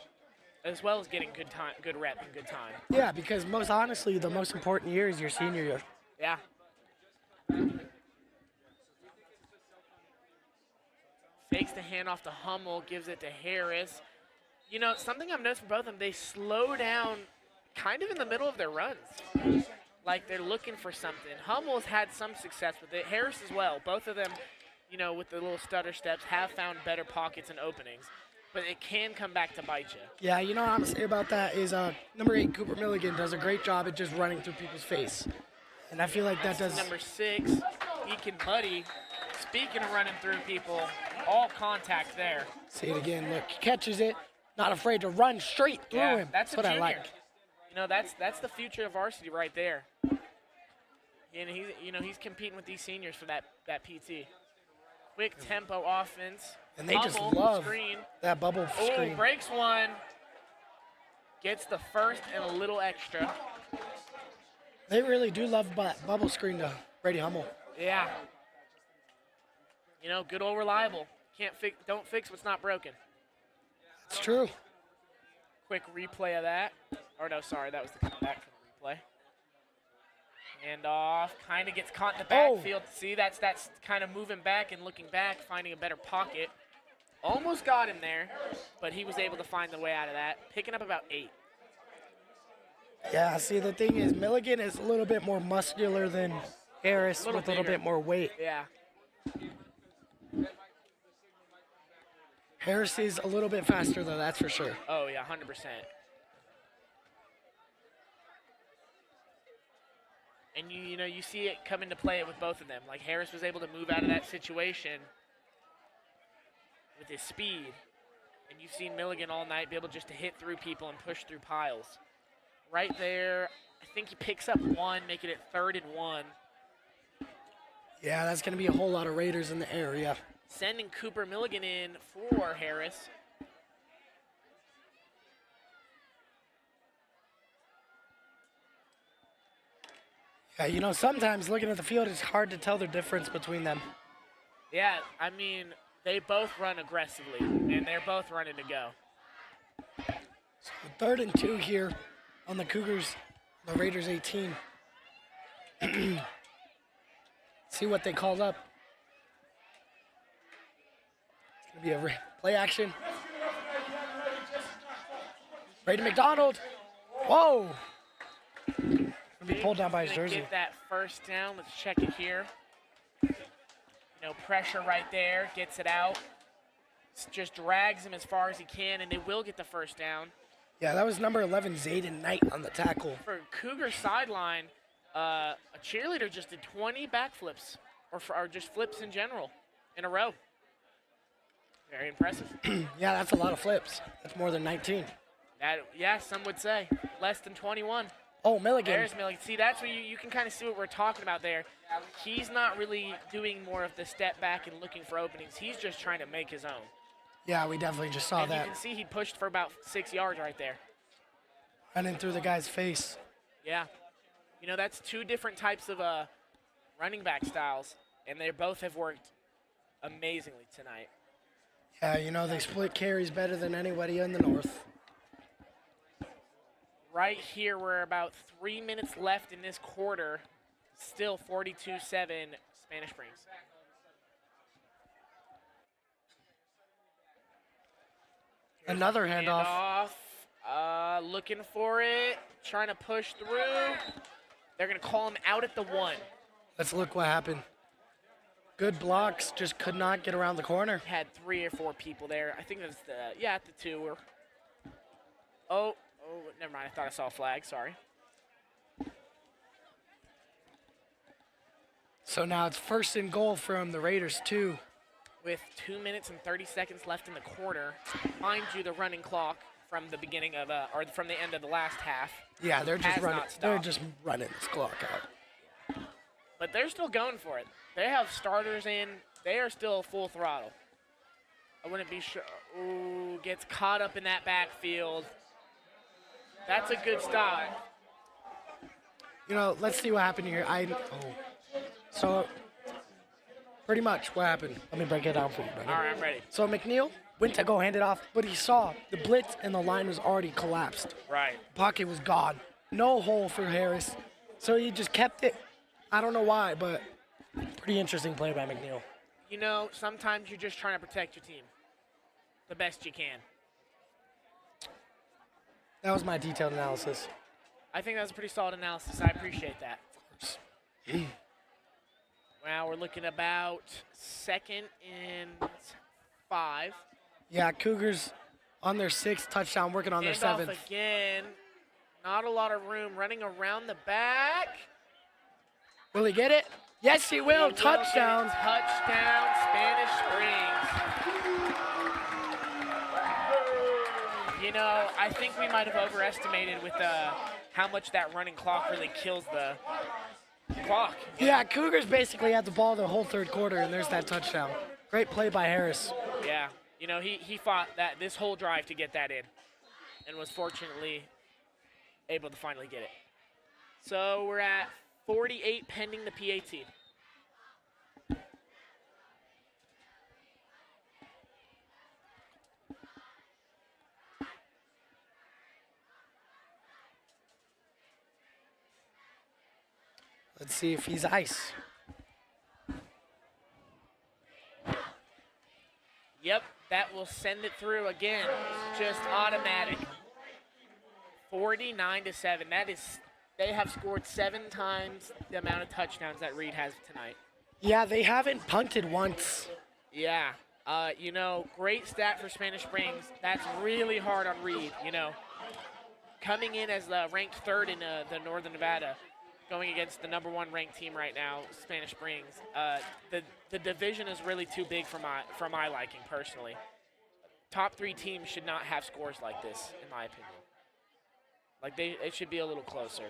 as well as getting good rep and good time. Yeah, because most honestly, the most important year is your senior year. Yeah. Fakes the handoff to Hummel, gives it to Harris. You know, something I've noticed from both of them, they slow down kind of in the middle of their runs. Like they're looking for something. Hummel's had some success with it. Harris as well. Both of them, you know, with the little stutter steps, have found better pockets and openings. But it can come back to bite you. Yeah, you know what I'm going to say about that is number 8, Cooper Milligan, does a great job at just running through people's face. And I feel like that does. Number 6, Eakin Buddy. Speaking of running through people, all contact there. See it again. Look, he catches it, not afraid to run straight through him. That's what a I junior. like. You know, that's the future of varsity right there. And he's competing with these seniors for that PT. Quick tempo offense. And they just Bubble love screen. that bubble Oh, screen. breaks one. Gets the first and a little extra. They really do love bubble screen to Brady Hummel. Yeah. Good old reliable. Don't fix what's not broken. It's true. Quick replay of that. Or no, sorry, that was the comeback from the replay. And off, kind of gets caught in the backfield. See, that's kind of moving back and looking back, finding a better pocket. Almost got him there, but he was able to find the way out of that, picking up about 8. Yeah, see, the thing is, Milligan is a little bit more muscular than Harris with a little bigger. bit more weight. Yeah. Harris is a little bit faster, though, that's for sure. Oh, yeah, 100%. And you see it come into play with both of them. Like Harris was able to move out of that situation with his speed. And you've seen Milligan all night be able just to hit through people and push through piles. Right there, I think he picks up 1, making it 3rd and 1. Yeah, that's going to be a whole lot of Raiders in the area. Sending Cooper Milligan in for Harris. Yeah, sometimes looking at the field, it's hard to tell the difference between them. Yeah, I mean, they both run aggressively, and they're both running to go. So 3rd and 2 here on the Cougars, the Raiders 18. See what they called up. It's going to be a play action. Brady McDonald. Whoa. Be pulled down by his jersey. Get that first down. Let's check it here. Pressure right there. Gets it out. Just drags him as far as he can, and they will get the first down. Yeah, that was number 11, Zayden Knight, on the tackle. For Cougar sideline, a cheerleader just did 20 backflips, or just flips in general, in a row. Very impressive. Yeah, that's a lot of flips. That's more than 19. Yeah, some would say. Less than 21. Oh, Milligan. There's Milligan. See, that's where you can kind of see what we're talking about there. He's not really doing more of the step back and looking for openings. He's just trying to make his own. Yeah, we definitely just saw and that. You can see he pushed for about 6 yards right there. Running through the guy's face. Yeah. That's 2 different types of running back styles, and they both have worked amazingly tonight. Yeah, they split carries better than anybody in the North. Right here, we're about 3 minutes left in this quarter. Still 42-7 Spanish Springs. Another handoff. Looking for it. Trying to push through. They're going to call him out at the 1. Let's look what happened. Good blocks, just could not get around the corner. Had 3 or 4 people there. I think that's at the 2. Oh, never mind. I thought I saw a flag. Sorry. So now it's 1st and goal from the Raiders 2. With 2 minutes and 30 seconds left in the quarter. Mind you, the running clock from the beginning of or from the end of the last half. Yeah, they're just running. They're stopped. just running this clock out. But they're still going for it. They have starters in. They are still full throttle. I wouldn't be sure. Ooh, gets caught up in that backfield. That's a good stop. Let's see what happened here. So, pretty much what happened. Let me break it down for you, brother. All right, I'm ready. So McNeil went to go hand it off, but he saw the blitz and the line was already collapsed. Right. Pocket was gone. No hole for Harris. So he just kept it. I don't know why, but pretty interesting play by McNeil. Sometimes you're just trying to protect your team the best you can. That was my detailed analysis. I think that was a pretty solid analysis. I appreciate that. Of course. Well, we're looking about 2nd and 5. Yeah, Cougars on their 6th touchdown, working on their 7th. Again. Not a lot of room. Running around the back. Will he get it? Yes, he will. Touchdown. Touchdown, Spanish Springs. I think we might have overestimated with how much that running clock really kills clock. Yeah, Cougars basically had the ball the whole third quarter, and there's that touchdown. Great play by Harris. Yeah, you know, he fought that this whole drive to get that in and was fortunately able to finally get it. So we're at 48 pending the PAT. Let's see if he's ice. Yep, that will send it through again. Just automatic. 49-7. That is, they have scored 7 times the amount of touchdowns that Reed has tonight. Yeah, they haven't punted once. Yeah, you know, great stat for Spanish Springs. That's really hard on Reed, you know. Coming in as the ranked 3rd in the Northern Nevada, going against the #1 ranked team right now, Spanish Springs. The division is really too big for my liking personally. Top 3 teams should not have scores like this, in my opinion. Like it should be a little closer.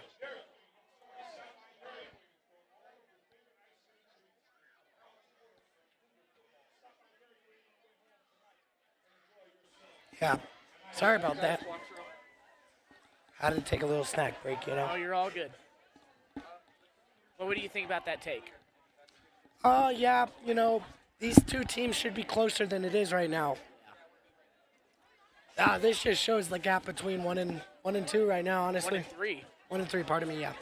Yeah, sorry about that. Had to take a little snack break, you know. Oh, you're all good. Well, what do you think about that take? Yeah, you know, these 2 teams should be closer than it is right now. This just shows the gap between 1 and 2 right now, honestly. 1 and 3. 1 and 3, pardon me, yeah.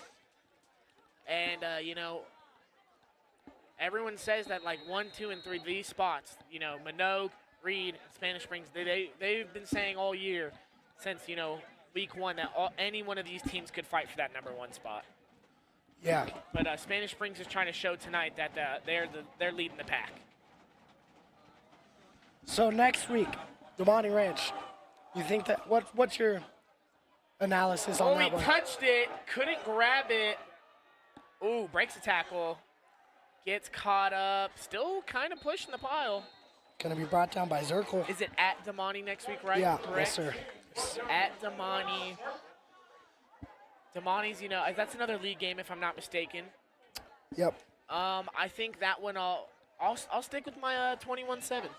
And, you know, everyone says that, like, 1, 2, and 3, these spots, you know, Minogue, Reed, Spanish Springs, they've been saying all year since, you know, week 1 that any one of these teams could fight for that #1 spot. Yeah. But Spanish Springs is trying to show tonight that they're leading the pack. So next week, Damani Ranch. You think that what's your analysis on Only that one? touched it, couldn't grab it. Ooh, breaks a tackle, gets caught up, still kind of pushing the pile. Gonna be brought down by Zirkle. Is it at Damani next week, right? Yeah, Correct? yes, sir. At Damani. Damani's, you know, that's another league game if I'm not mistaken. Yep. I think that one I'll stick with my 21-7.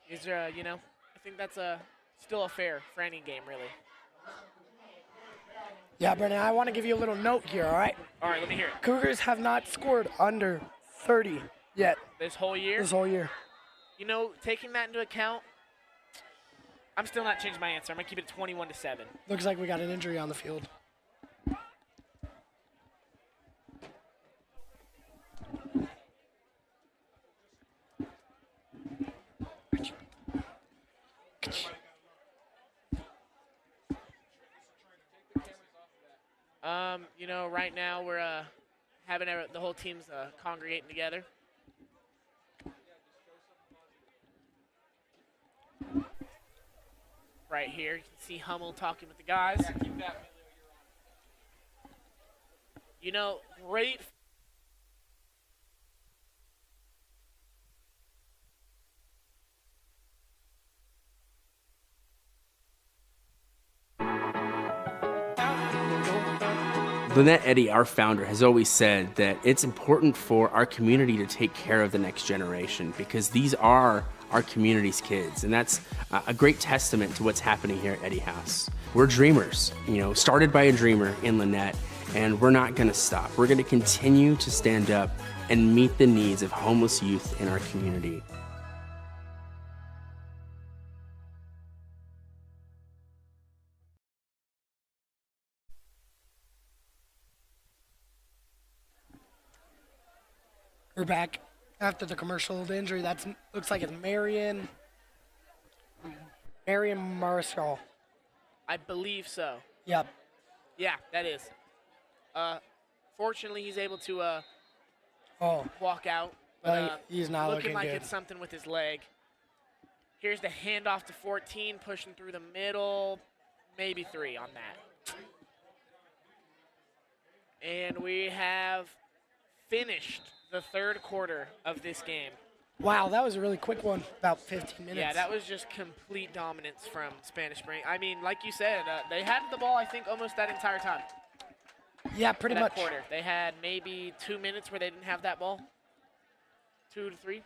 Is there, you know, I think that's still a fair for any game, really. Yeah, Brennan, I want to give you a little note here, all right? All right, let me hear it. Cougars have not scored under 30 yet This whole year? this whole year. You know, taking that into account, I'm still not changing my answer. I'm going to keep it 21-7. Looks like we got an injury on the field. You know, right now we're having the whole team's congregating together. Right here, you can see Hummel talking with the guys. You know, great. Lynette Eddy, our founder, has always said that it's important for our community to take care of the next generation because these are our community's kids. And that's a great testament to what's happening here at Eddy House. We're dreamers, you know, started by a dreamer in Lynette, and we're not gonna stop. We're gonna continue to stand up and meet the needs of homeless youth in our community. We're back after the commercial. The injury looks like it's Marion Marshall. I believe so. Yep. Yeah, that is. Fortunately, he's able to Oh, walk out. well, he's not looking looking like good. it's something with his leg. Here's the handoff to 14, pushing through the middle, maybe 3 on that. And we have finished the third quarter of this game. Wow, that was a really quick one. About 15 minutes. Yeah, that was just complete dominance from Spanish Spring. I mean, like you said, they had the ball, I think, almost that entire time. Yeah, pretty for that much. quarter. They had maybe 2 minutes where they didn't have that ball. 2 to 3.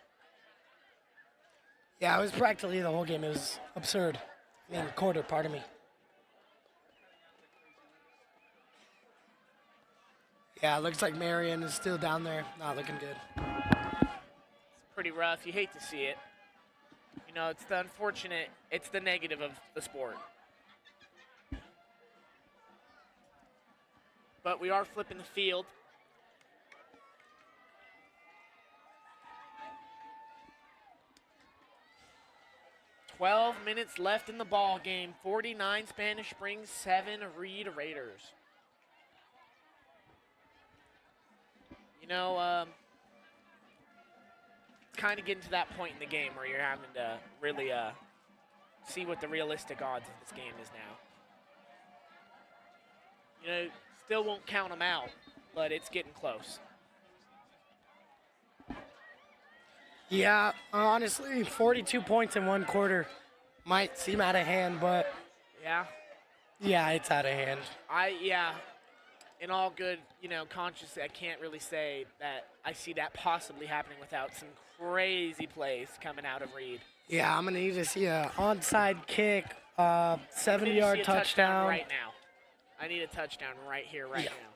Yeah, it was practically the whole game. It was absurd. I mean, quarter, pardon me. Yeah, it looks like Marion is still down there. Not looking good. It's pretty rough. You hate to see it. You know, it's the unfortunate, it's the negative of the sport. But we are flipping the field. "12 minutes left in the ball game. 49 Spanish Springs, 7 Reed Raiders." You know, it's kind of getting to that point in the game where you're having to really see what the realistic odds of this game is now. You know, still won't count them out, but it's getting close. Yeah, honestly, 42 points in one quarter might seem out of hand, but Yeah, yeah, it's out of hand. in all good, you know, conscious, I can't really say that I see that possibly happening without some crazy plays coming out of Reed. Yeah, I'm going to need to see a onside kick, I need to 70-yard see a touchdown. right now. I need a touchdown right here, right now.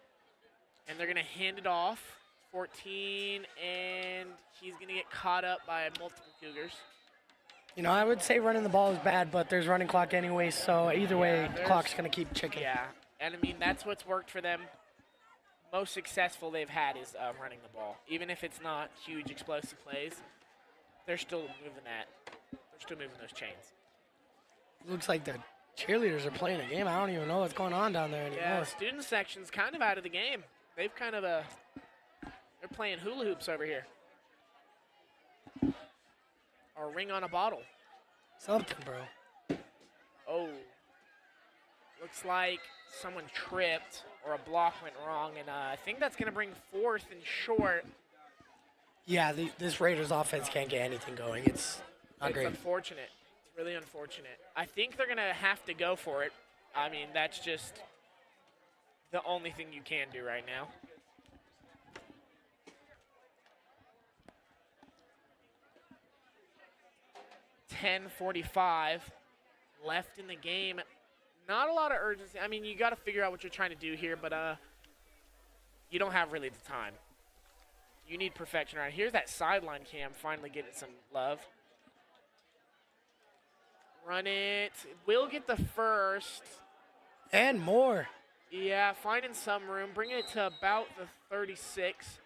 And they're going to hand it off. 14, and he's going to get caught up by multiple Cougars. You know, I would say running the ball is bad, but there's running clock anyway, so either way, the clock's going to keep ticking. Yeah, and I mean, that's what's worked for them. Most successful they've had is running the ball. Even if it's not huge explosive plays, they're still moving that. They're still moving those chains. Looks like the cheerleaders are playing a game. I don't even know what's going on down there anymore. Yeah, student section's kind of out of the game. They've kind of they're playing hula hoops over here. Or ring on a bottle. Something, bro. Oh. Looks like someone tripped or a block went wrong, and I think that's going to bring 4th and short. Yeah, this Raiders offense can't get anything going. It's not great. It's unfortunate. It's really unfortunate. I think they're going to have to go for it. I mean, that's just the only thing you can do right now. .45 left in the game. Not a lot of urgency. I mean, you got to figure out what you're trying to do here, but you don't have really the time. You need perfection right. Here's that sideline cam finally getting some love. Run it. Will get the first. And more. Yeah, finding some room. Bringing it to about the 36.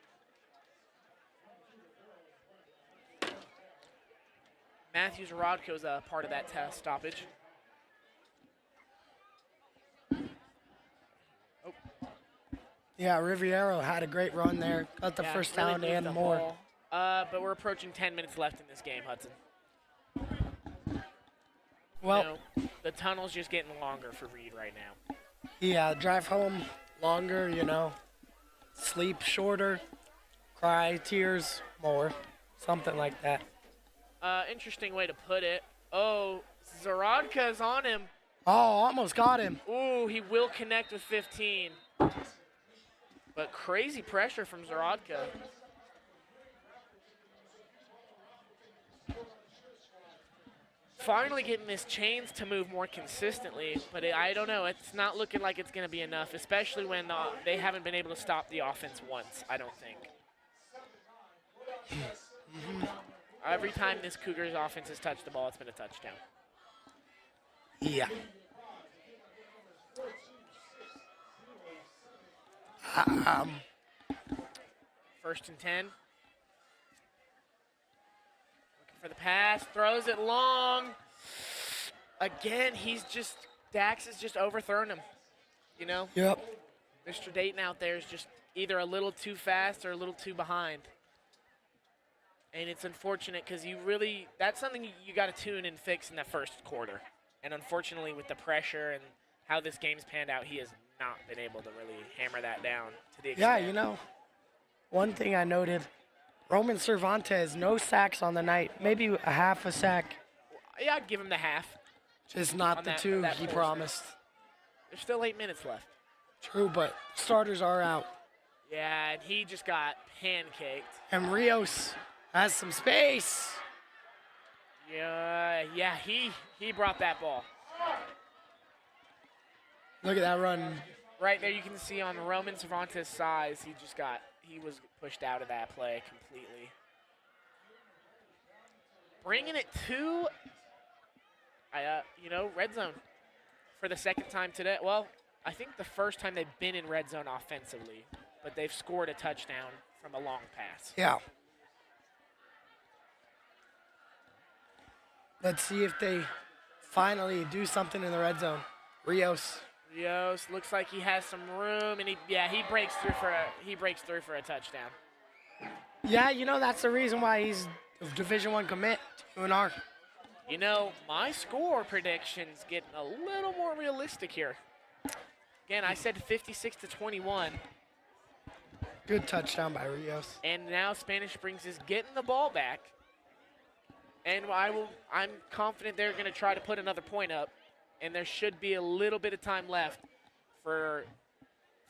Matthews Rodko's a part of that test stoppage. Oh. Yeah, Riviero had a great run there. Got the first really down moved and the more. ball. But we're approaching 10 minutes left in this game, Hudson. Well, You know, the tunnel's just getting longer for Reed right now. yeah, drive home longer, you know. Sleep shorter. Cry, tears, more. Something like that. Interesting way to put it. Oh, Zarodka's on him. Oh, almost got him. Ooh, he will connect with 15. But crazy pressure from Zarodka. Finally getting his chains to move more consistently, but I don't know. It's not looking like it's going to be enough, especially when they haven't been able to stop the offense once, I don't think. Every time this Cougars offense has touched the ball, it's been a touchdown. Yeah. 1st and 10. Looking for the pass, throws it long. Again, Dax is just overthrowing him. You know? Yep. Mr. Dayton out there is just either a little too fast or a little too behind. And it's unfortunate because that's something you got to tune and fix in the first quarter. And unfortunately, with the pressure and how this game's panned out, he has not been able to really hammer that down to the extent. Yeah, you know, one thing I noted, Roman Cervantes, no sacks on the night. Maybe a half a sack. Yeah, I'd give him the half. Just not On the that- two that he portion. promised. There's still 8 minutes left. True, but starters are out. Yeah, and he just got pancaked. And Rios has some space. Yeah, he brought that ball. Look at that run. Right there, you can see on Roman Cervantes' size, he was pushed out of that play completely. Bringing it to, red zone for the second time today. Well, I think the first time they've been in red zone offensively, but they've scored a touchdown from a long pass. Yeah. Let's see if they finally do something in the red zone. Rios. Rios looks like he has some room, and he breaks through for a touchdown. Yeah, that's the reason why he's a Division I commit, 2-R. My score prediction's getting a little more realistic here. Again, I said 56-21. Good touchdown by Rios. And now Spanish Springs is getting the ball back. And I'm confident they're going to try to put another point up. And there should be a little bit of time left for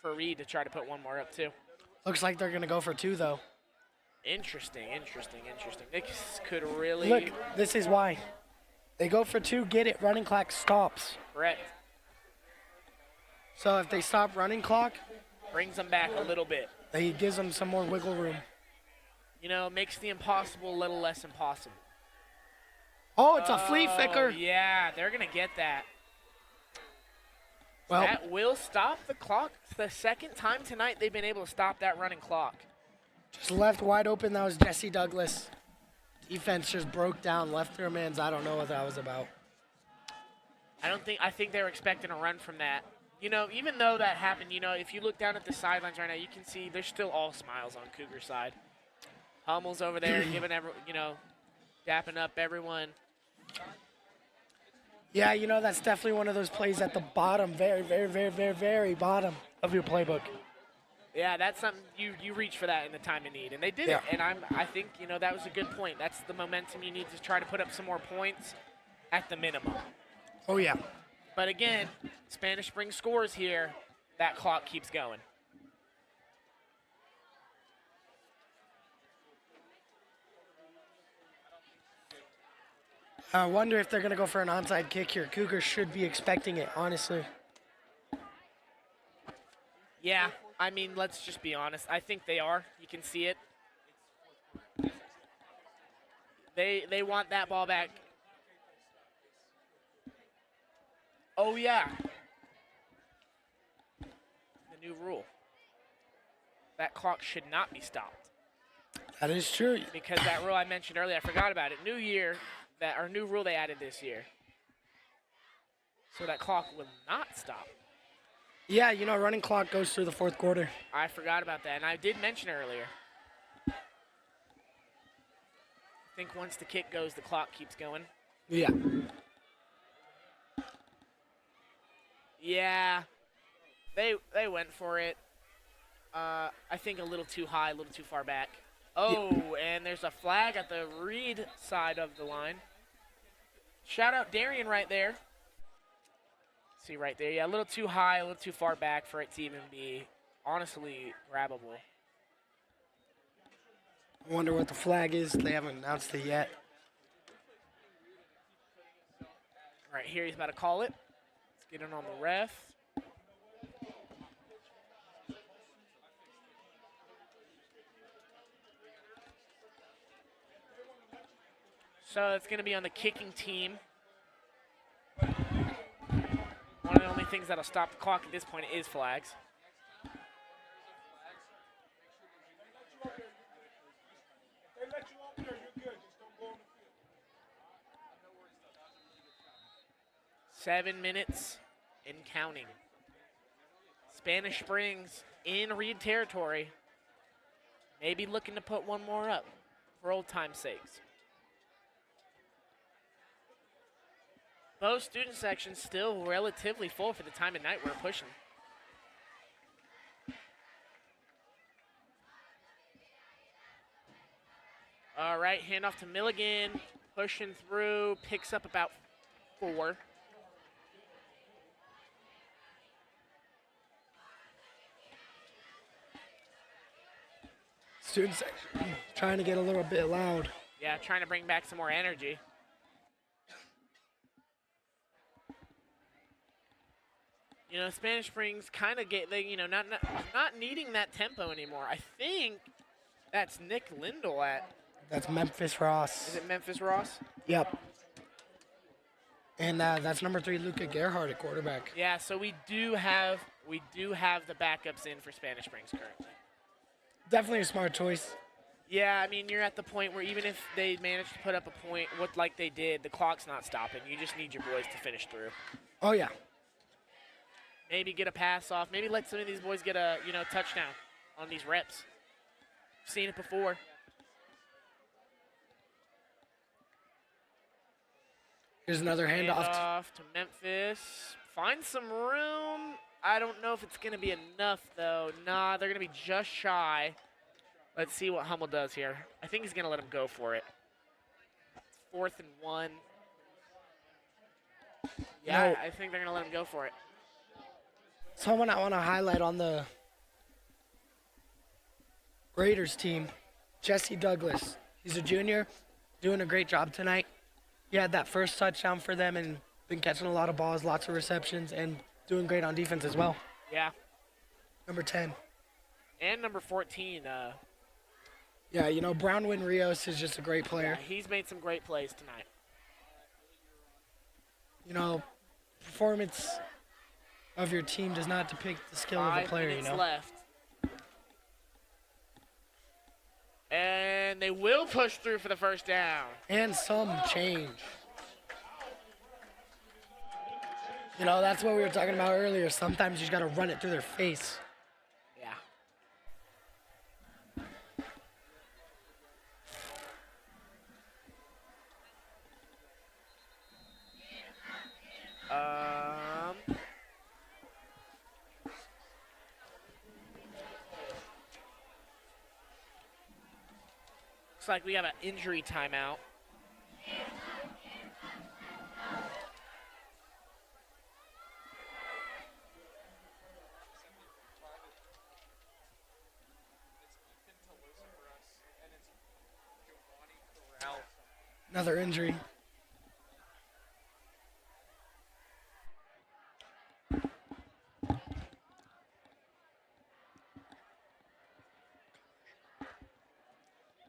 Reed to try to put one more up too. Looks like they're going to go for 2, though. Interesting. This could really... Look, this is why. They go for 2, get it, running clock stops. Correct. So if they stop running clock, brings them back a little bit. He gives them some more wiggle room. Makes the impossible a little less impossible. Oh, it's a flea flicker. Yeah, they're going to get that. Well, that will stop the clock. It's the second time tonight they've been able to stop that running clock. Just left wide open. That was Jesse Douglas. Defense just broke down, left their mans. I don't know what that was about. I think they were expecting a run from that. Even though that happened, if you look down at the sidelines right now, you can see there's still all smiles on Cougar side. Hummel's over there giving dapping up everyone. Yeah, that's definitely one of those plays at the bottom, very, very, very, very, very bottom of your playbook. Yeah, that's something you reach for that in the time of need, and they did it. And I think that was a good point. That's the momentum you need to try to put up some more points at the minimum. Oh yeah. But again, Spanish Springs scores here. That clock keeps going. I wonder if they're going to go for an onside kick here. Cougars should be expecting it, honestly. Yeah, let's just be honest. I think they are. You can see it. They want that ball back. Oh, yeah. The new rule. That clock should not be stopped. That is true. Because that rule I mentioned earlier, I forgot about it. New rule they added this year. So that clock will not stop. Yeah, running clock goes through the fourth quarter. I forgot about that, and I did mention earlier. I think once the kick goes, the clock keeps going. Yeah. Yeah, they went for it. I think a little too high, a little too far back. Oh, yeah. And there's a flag at the Reed side of the line. Shout out Darian right there. See right there, yeah, a little too high, a little too far back for it to even be honestly grabbable. I wonder what the flag is. They haven't announced it yet. Right here, he's about to call it. Let's get it on the ref. So it's going to be on the kicking team. One of the only things that'll stop the clock at this point is flags. They let you over there, you're good. Just don't go on the field. 7 minutes and counting. Spanish Springs in Reed territory. Maybe looking to put one more up for old time's sakes. Both student sections still relatively full for the time of night we're pushing. All right, handoff to Milligan, pushing through, picks up about 4. Student section trying to get a little bit loud. Yeah, trying to bring back some more energy. You know, Spanish Springs kind of not needing that tempo anymore. I think that's Nick Lindell at. That's Memphis Ross. Is it Memphis Ross? Yep. And that's number 3, Luca Gerhardt at quarterback. Yeah, so we do have the backups in for Spanish Springs currently. Definitely a smart choice. Yeah, I mean, you're at the point where even if they manage to put up a point, like they did, the clock's not stopping. You just need your boys to finish through. Oh, yeah. Maybe get a pass off. Maybe let some of these boys get a touchdown on these reps. Seen it before. Here's another handoff. To Memphis. Find some room. I don't know if it's going to be enough, though. Nah, they're going to be just shy. Let's see what Hummel does here. I think he's going to let him go for it. It's 4th and 1. Yeah, I think they're going to let him go for it. Someone I want to highlight on the Raiders team, Jesse Douglas. He's a junior, doing a great job tonight. He had that first touchdown for them and been catching a lot of balls, lots of receptions, and doing great on defense as well. Yeah. Number 10. And number 14. Yeah, you know, Brownwin Rios is just a great player. Yeah, he's made some great plays tonight. You know, performance of your team does not depict the skill of the player, 5 minutes you know. left. And they will push through for the first down. And some change. You know, that's what we were talking about earlier. Sometimes you just got to run it through their face. Yeah. Looks like we have an injury timeout. Another injury.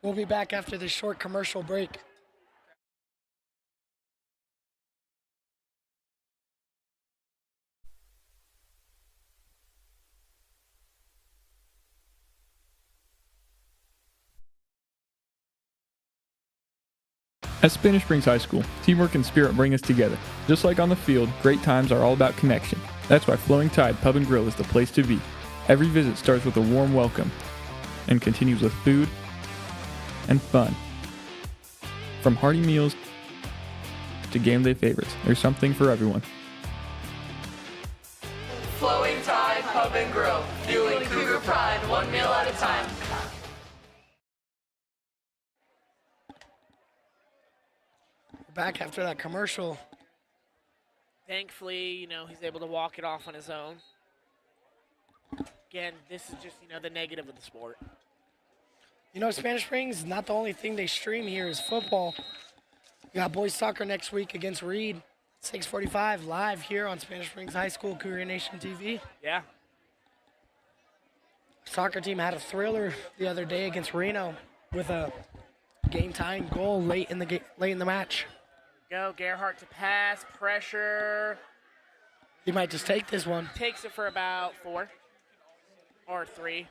We'll be back after this short commercial break. At Spanish Springs High School, teamwork and spirit bring us together. Just like on the field, great times are all about connection. That's why Flowing Tide Pub and Grill is the place to be. Every visit starts with a warm welcome and continues with food and fun. From hearty meals to game day favorites, there's something for everyone. Flowing Tide Pub and Grill, fueling Cougar pride, one meal at a time. Back after that commercial. Thankfully, you know, he's able to walk it off on his own. Again, this is just, you know, the negative of the sport. You know, Spanish Springs, not the only thing they stream here is football. We got boys soccer next week against Reed, 6:45 live here on Spanish Springs High School, Cougar Nation TV. Yeah. Soccer team had a thriller the other day against Reno with a game-tying goal late in the match. Go, Gerhardt to pass, pressure. He might just take this one. Takes it for about 4 or 3.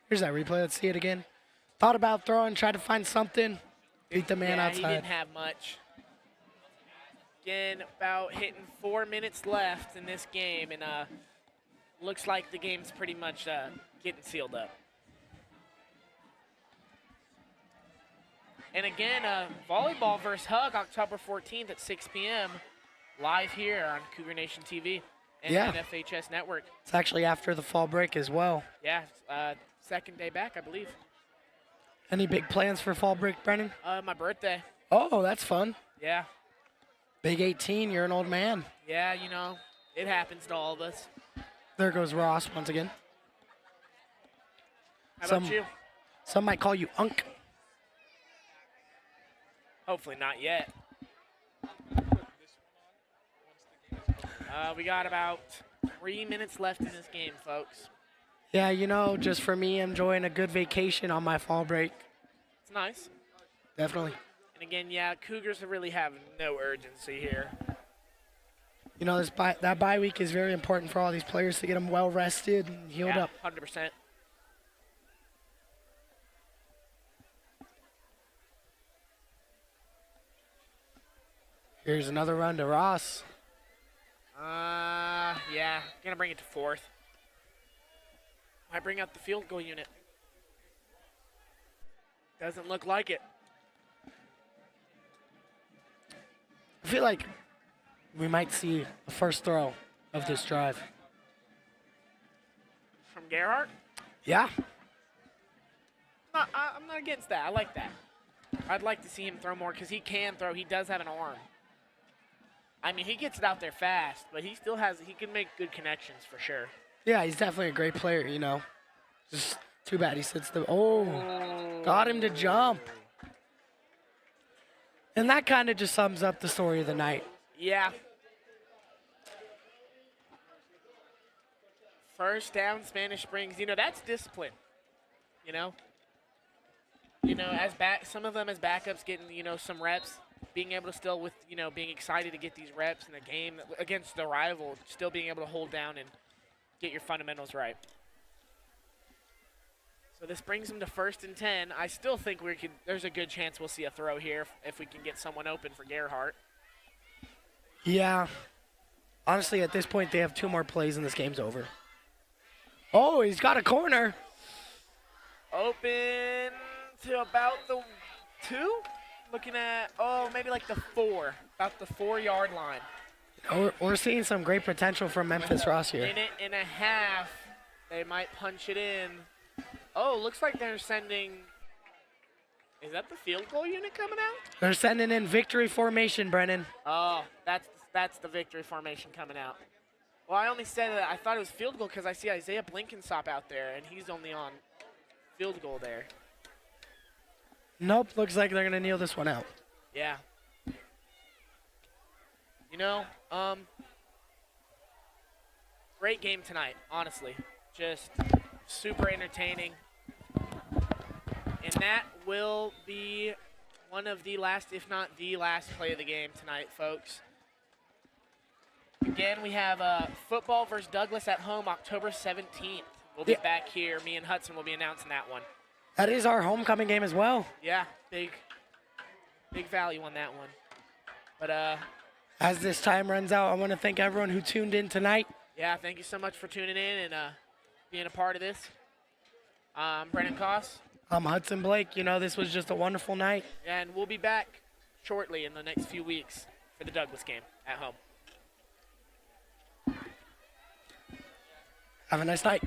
Here's that replay. Let's see it again. Thought about throwing, tried to find something. Beat the man outside. He didn't have much. Again, about hitting 4 minutes left in this game, and looks like the game's pretty much getting sealed up. And again, volleyball versus Hug, October 14th at 6 p.m. live here on Cougar Nation TV and NFHS Network. It's actually after the fall break as well. Yeah, second day back, I believe. Any big plans for fall break, Brennan? My birthday. Oh, that's fun. Yeah. Big 18, you're an old man. Yeah, you know, it happens to all of us. There goes Ross once again. How about you? Some might call you Unk. Hopefully not yet. We got about 3 minutes left in this game, folks. Yeah, just for me, enjoying a good vacation on my fall break. It's nice. Definitely. And again, yeah, Cougars really have no urgency here. That bye week is very important for all these players to get them well rested and healed up. 100%. Here's another run to Ross. Yeah, gonna bring it to fourth. Might bring out the field goal unit. Doesn't look like it. I feel like we might see a first throw of this drive. From Gerhardt? Yeah. I'm not against that. I like that. I'd like to see him throw more because he can throw. He does have an arm. I mean, he gets it out there fast, but he can make good connections for sure. Yeah, he's definitely a great player, Just too bad he sits the. Oh, got him to jump. And that kind of just sums up the story of the night. Yeah. First down, Spanish Springs. That's discipline. Some of them as backups getting, some reps, being able to still with, being excited to get these reps in the game against the rival, still being able to hold down and get your fundamentals right. So this brings them to 1st and 10. I still think there's a good chance we'll see a throw here if we can get someone open for Gerhardt. Yeah. Honestly, at this point, they have 2 more plays and this game's over. Oh, he's got a corner. Open to about the 2? Looking at, maybe like the 4. About the 4-yard line. We're seeing some great potential from Memphis Ross here. Minute and a half. They might punch it in. Oh, looks like they're sending. Is that the field goal unit coming out? They're sending in victory formation, Brennan. Oh, that's the victory formation coming out. Well, I only said that I thought it was field goal because I see Isaiah Blinkensop out there, and he's only on field goal there. Nope, looks like they're going to kneel this one out. Yeah. Great game tonight, honestly. Just super entertaining. And that will be one of the last, if not the last play of the game tonight, folks. Again, we have football versus Douglas at home October 17th. We'll be back here. Me and Hudson will be announcing that one. That is our homecoming game as well. Yeah, big value on that one. But as this time runs out, I want to thank everyone who tuned in tonight. Yeah, thank you so much for tuning in and being a part of this. I'm Brennan Koss. I'm Hudson Blake. This was just a wonderful night. And we'll be back shortly in the next few weeks for the Douglas game at home. Have a nice night.